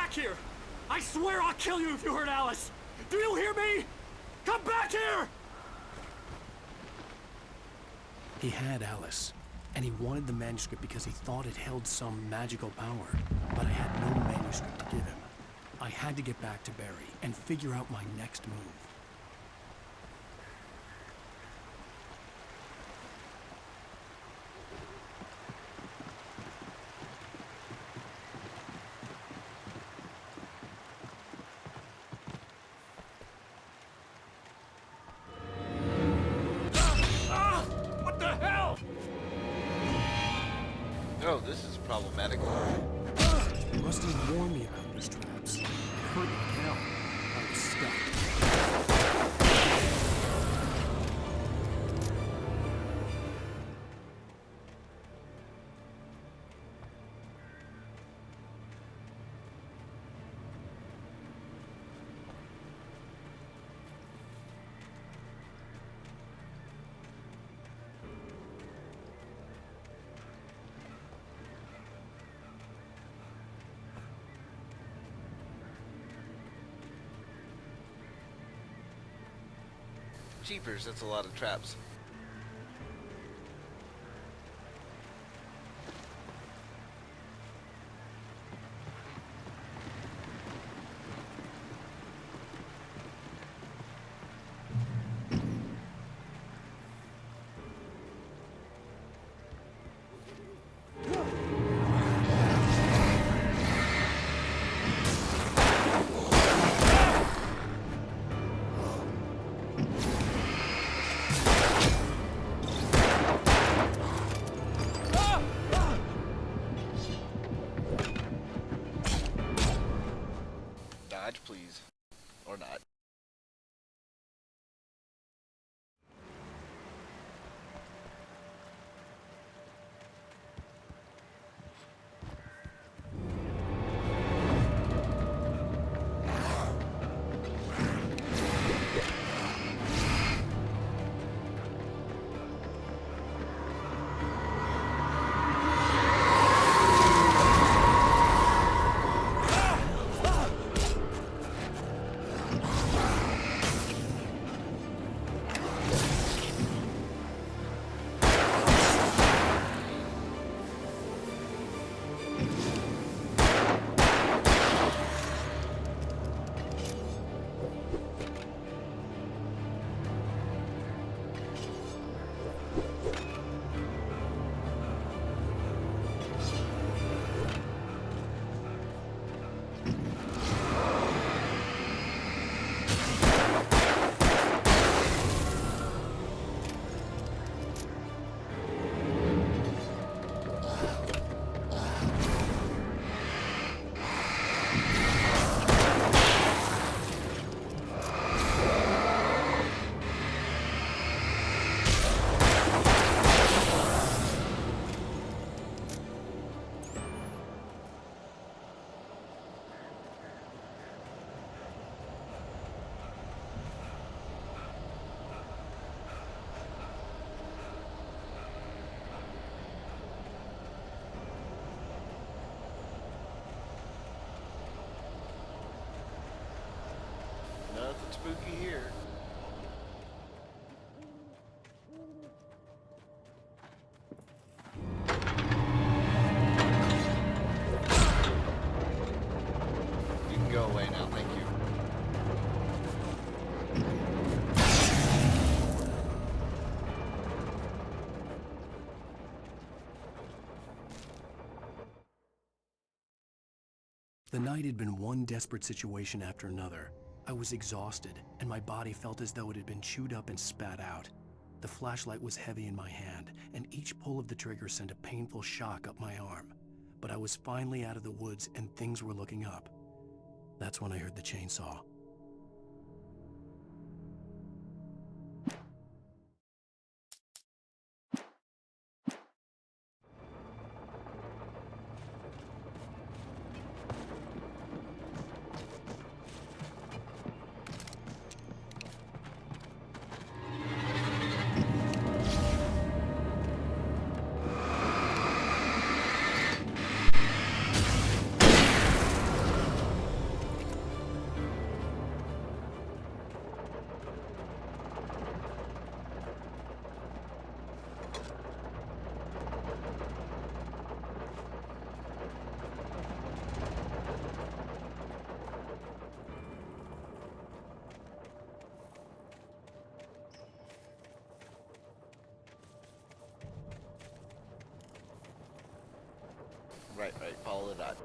back here! I swear I'll kill you if you hurt Alice! Do you hear me? Come back here! He had Alice, and he wanted the manuscript because he thought it held some magical power. But I had no manuscript to give him. I had to get back to Barry and figure out my next move. What the hell? Oh, this is problematic. Rusty warned me about these traps. It hurt like hell. I was stuck. Jeepers, that's a lot of traps. Dodge, please. Or not. Nothing spooky here. You can go away now, thank you. The night had been one desperate situation after another. I was exhausted, and my body felt as though it had been chewed up and spat out. The flashlight was heavy in my hand, and each pull of the trigger sent a painful shock up my arm. But I was finally out of the woods, and things were looking up. That's when I heard the chainsaw. Right. Follow the dot.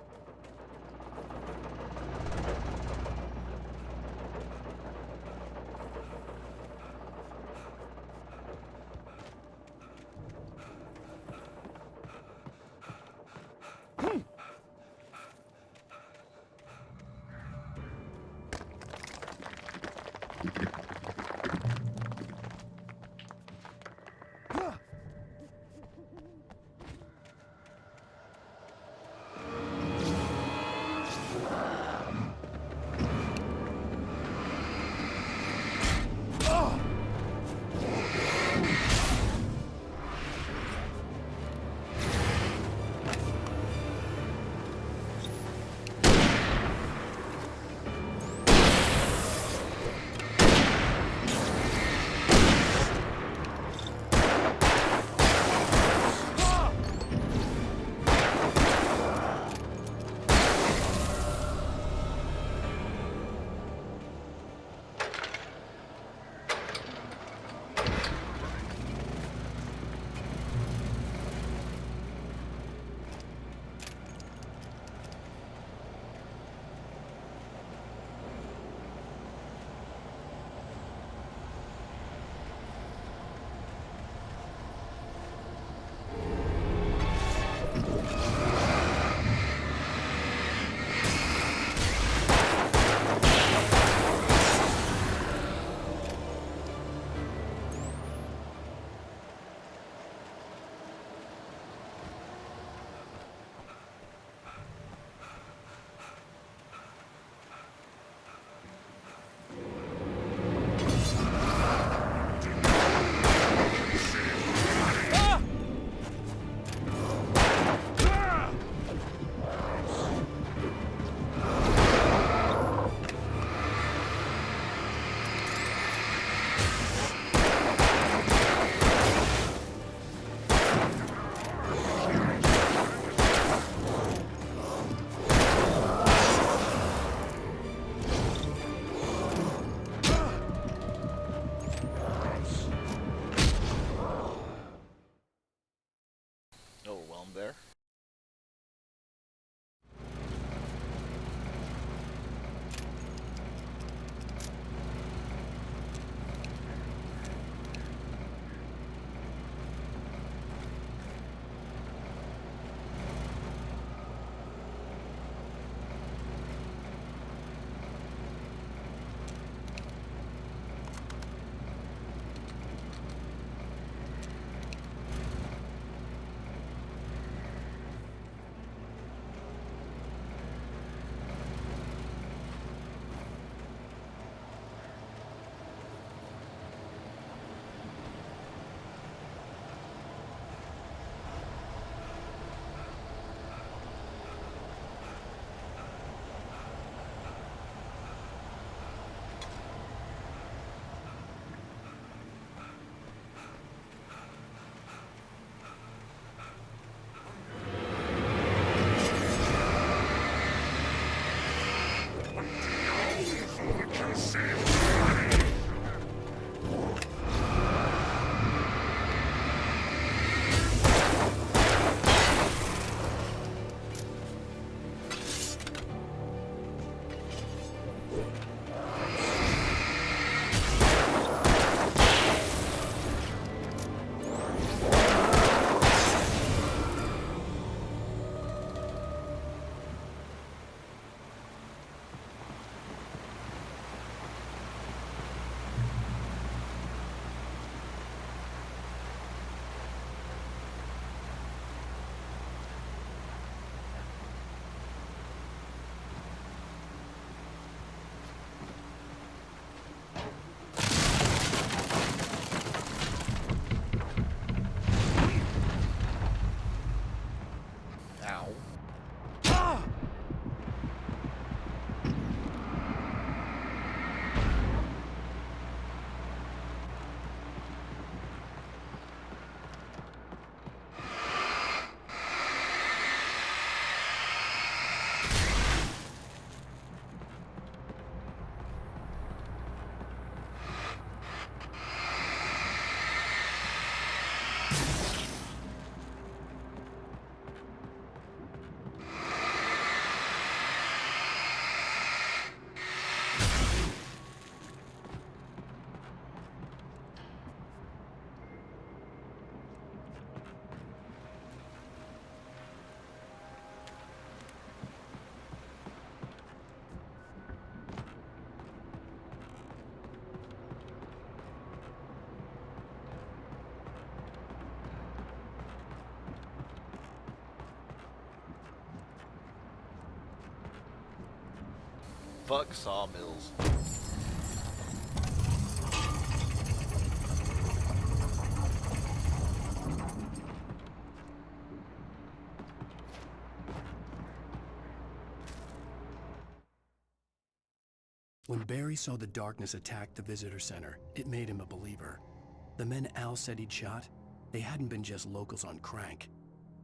Fuck sawmills. When Barry saw the darkness attack the visitor center, it made him a believer. The men Al said he'd shot, they hadn't been just locals on crank.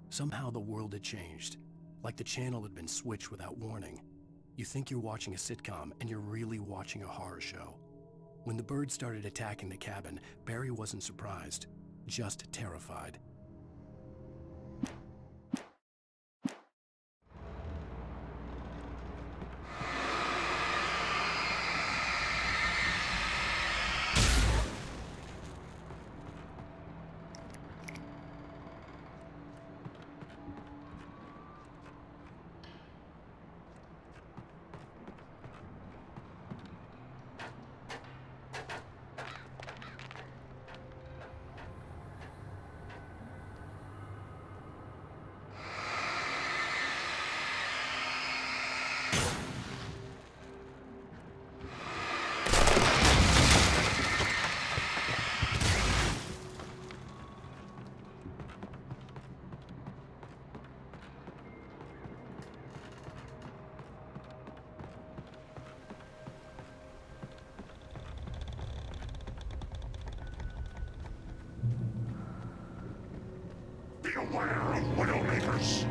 Somehow the world had changed, like the channel had been switched without warning. You think you're watching a sitcom, and you're really watching a horror show. When the birds started attacking the cabin, Barry wasn't surprised, just terrified. Beware of Widowmakers!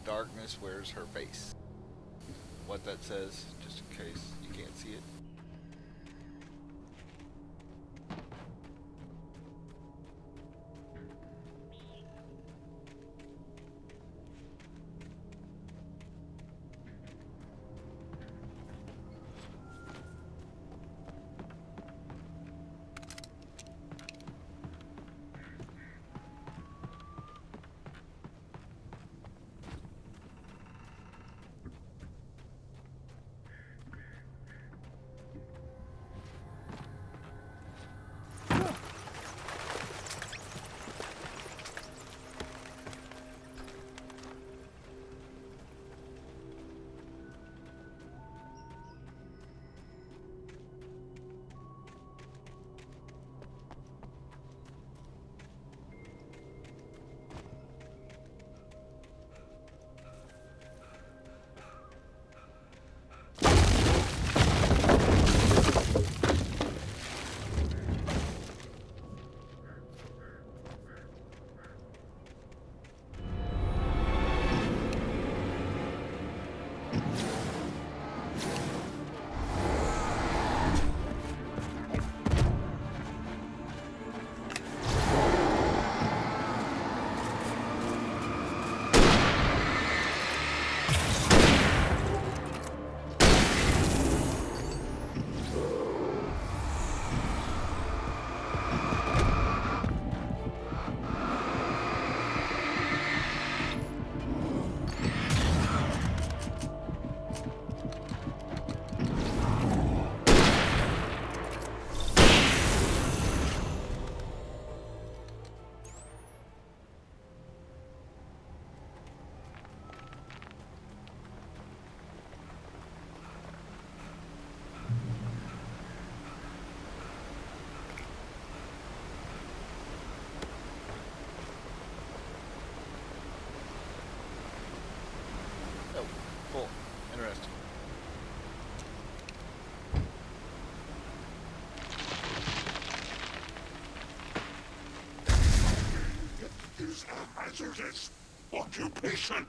Darkness wears her face. What that says, just in case you can't see it. Cool. Interesting. It is a hazardous occupation.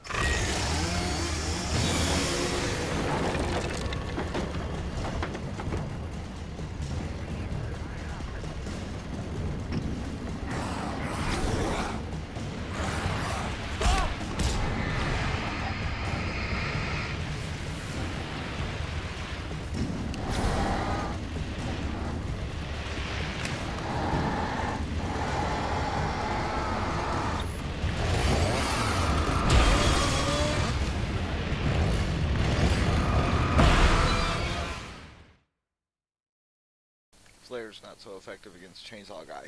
Flare's not so effective against Chainsaw Guy.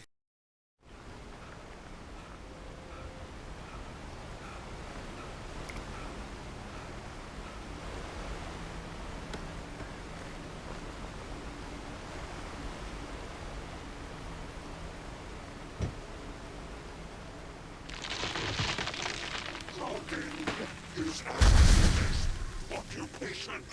Is a hazardous occupation.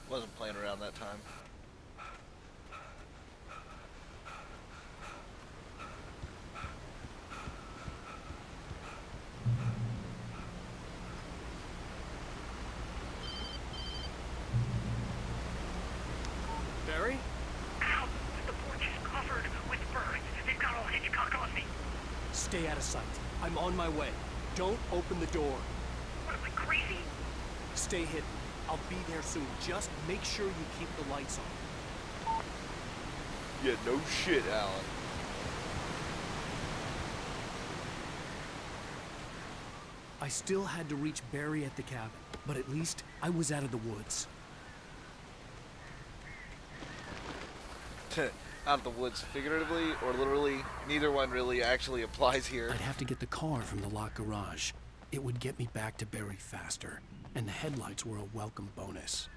Wasn't playing around that time. Barry? Ow! The porch is covered with birds. They've got all Hitchcock on me. Stay out of sight. I'm on my way. Don't open the door. What am I, crazy? Stay hidden. I'll be there soon. Just make sure you keep the lights on. Yeah, no shit, Alan. I still had to reach Barry at the cabin, but at least I was out of the woods. Out of the woods figuratively or literally, neither one really actually applies here. I'd have to get the car from the locked garage. It would get me back to Barry faster, and the headlights were a welcome bonus.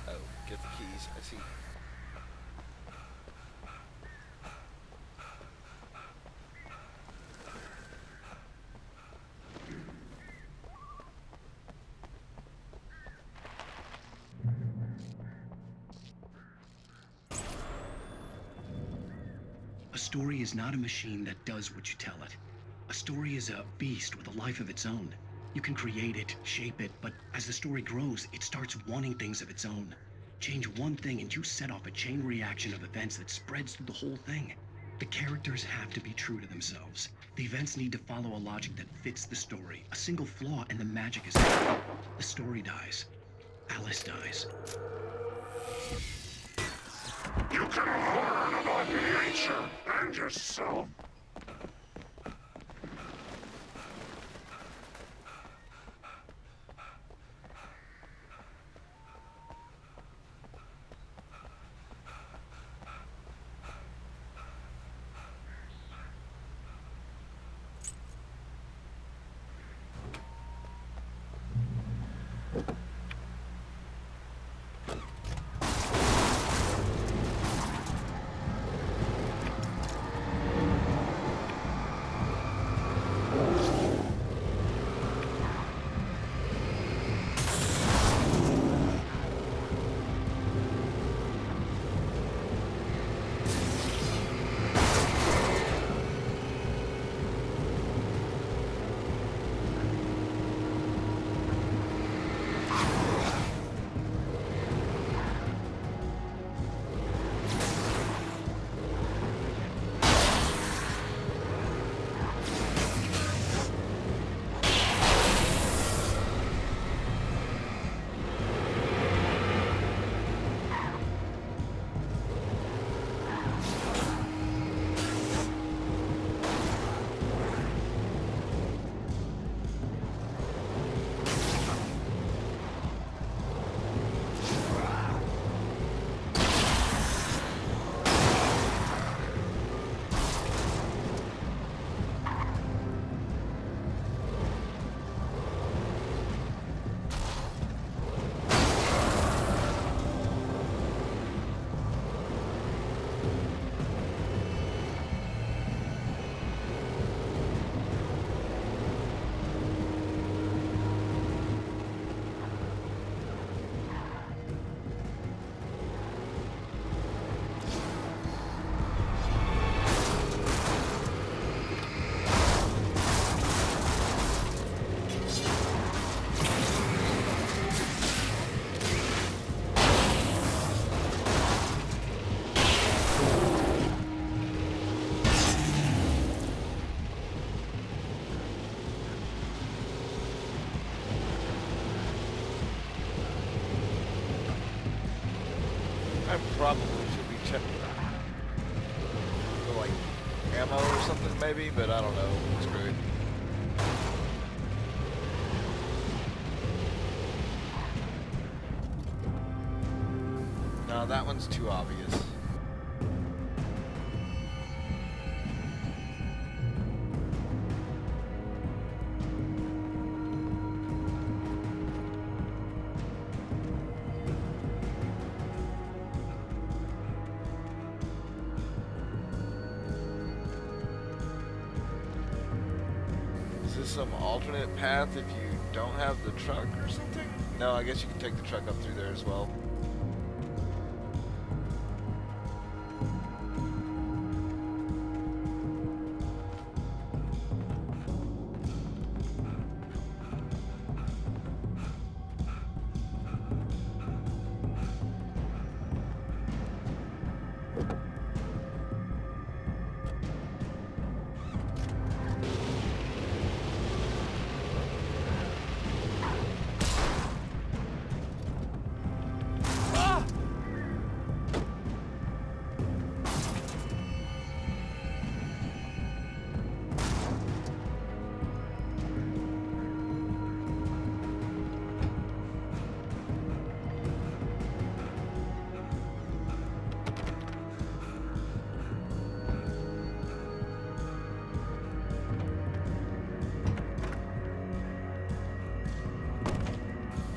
Oh, get the keys. I see. A story is not a machine that does what you tell it. A story is a beast with a life of its own. You can create it, shape it, but as the story grows, it starts wanting things of its own. Change one thing and you set off a chain reaction of events that spreads through the whole thing. The characters have to be true to themselves. The events need to follow a logic that fits the story. A single flaw and the magic is gone. The story dies. Alice dies. You can learn about nature and yourself. I probably should be checking for like ammo or something maybe, but I don't know. Screw it. No, that one's too obvious. Is this some alternate path if you don't have the truck or something? No, I guess you can take the truck up through there as well.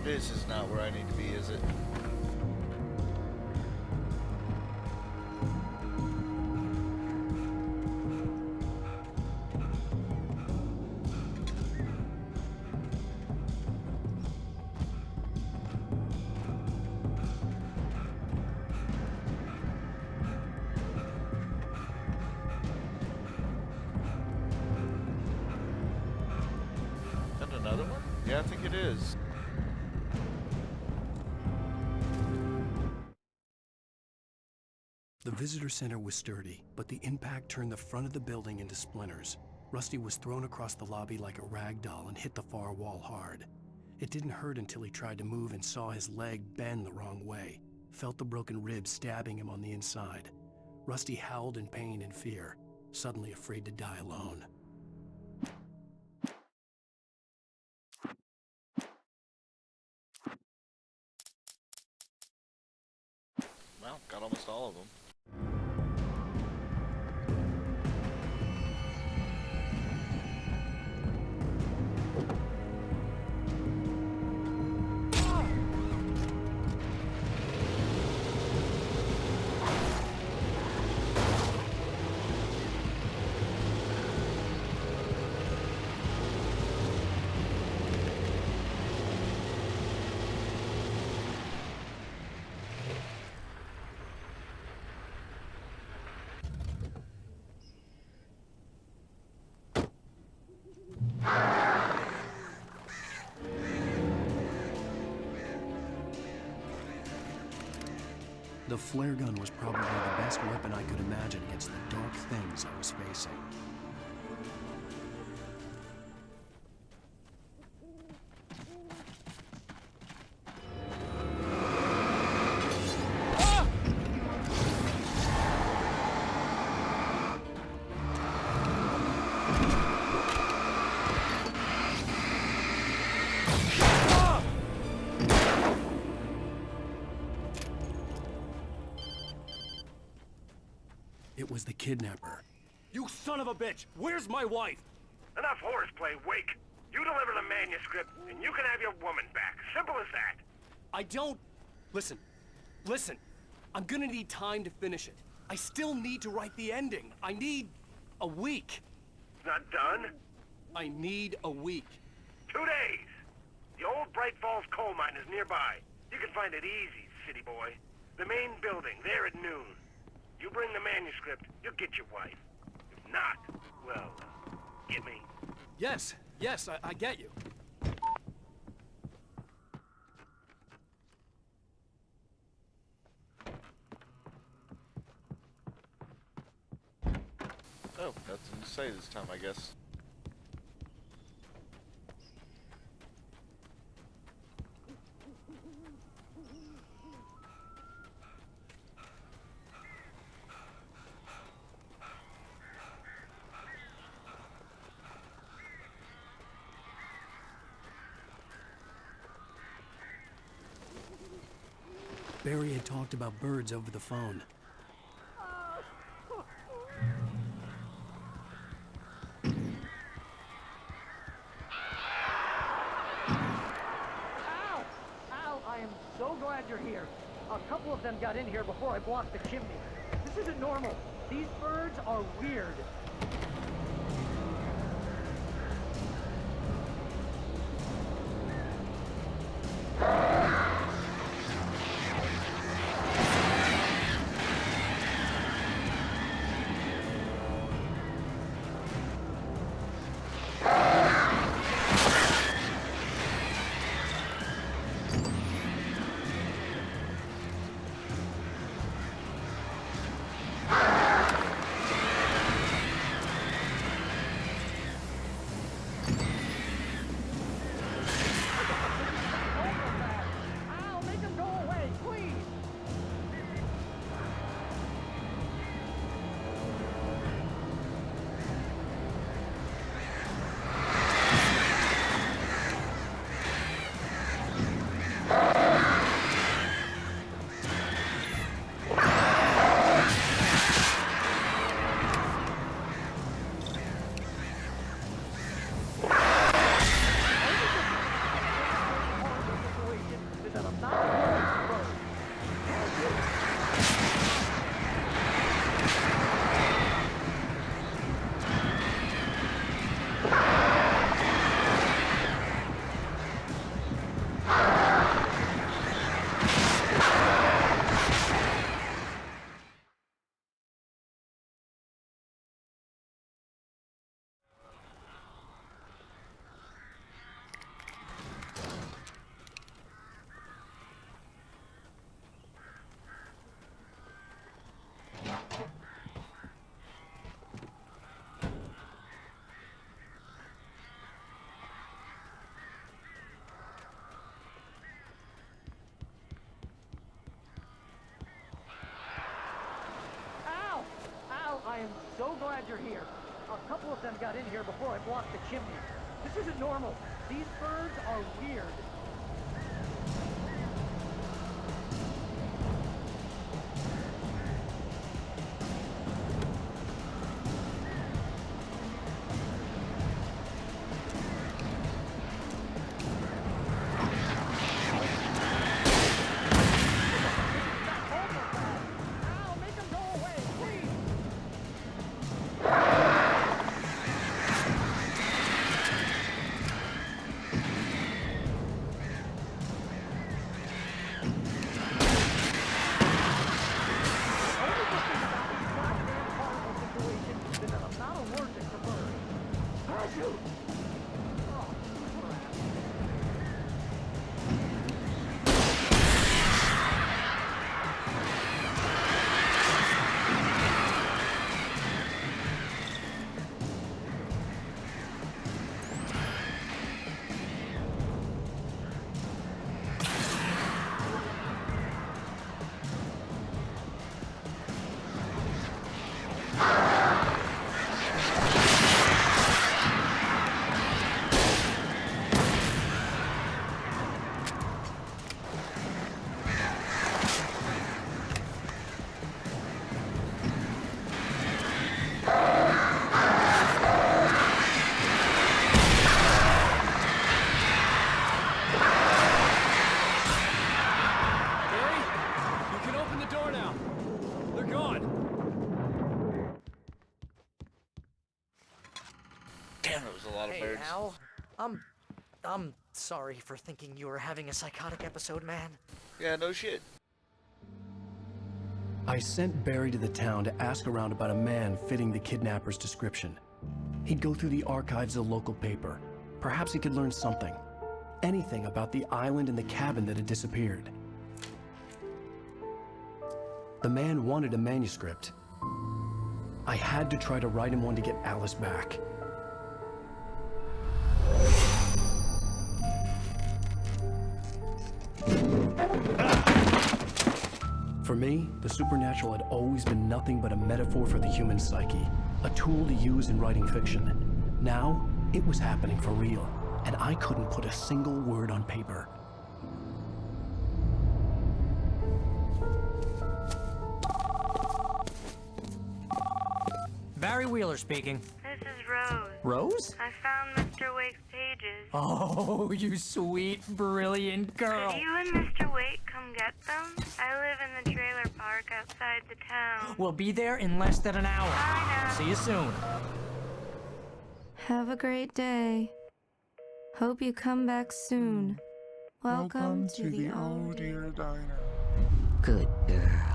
This is not where I need to be, is it? Is that another one? Yeah, I think it is. The visitor center was sturdy, but the impact turned the front of the building into splinters. Rusty was thrown across the lobby like a rag doll and hit the far wall hard. It didn't hurt until he tried to move and saw his leg bend the wrong way, felt the broken ribs stabbing him on the inside. Rusty howled in pain and fear, suddenly afraid to die alone. Well, got almost all of them. The flare gun was probably the best weapon I could imagine against the dark things I was facing. It was the kidnapper. You son of a bitch! Where's my wife? Enough horseplay, Wake. You deliver the manuscript, and you can have your woman back. Simple as that. I don't... Listen. Listen. I'm gonna need time to finish it. I still need to write the ending. I need... a week. It's not done? I need a week. 2 days. The old Bright Falls coal mine is nearby. You can find it easy, city boy. The main building, there at noon. You bring the manuscript, you'll get your wife. If not, well, get me. Yes, I get you. Oh, nothing to say this time, I guess. Barry had talked about birds over the phone. Ow! Ow! I am so glad you're here. A couple of them got in here before I blocked the chimney. This isn't normal. These birds are weird. I am so glad you're here. A couple of them got in here before I blocked the chimney. This isn't normal. These birds are weird. Hey, Al, I'm sorry for thinking you were having a psychotic episode, man. Yeah, no shit. I sent Barry to the town to ask around about a man fitting the kidnapper's description. He'd go through the archives of the local paper. Perhaps he could learn something. Anything about the island and the cabin that had disappeared. The man wanted a manuscript. I had to try to write him one to get Alice back. For me, the supernatural had always been nothing but a metaphor for the human psyche, a tool to use in writing fiction. Now, it was happening for real, and I couldn't put a single word on paper. Barry Wheeler speaking. This is Rose. Rose? I found Mr. Wake's pages. Oh, you sweet, brilliant girl. Could you and Mr. Wake come get them? I live in the trailer park outside the town. We'll be there in less than an hour. Bye now. See you soon. Have a great day. Hope you come back soon. Welcome to the Oh Dear Diner. Good girl.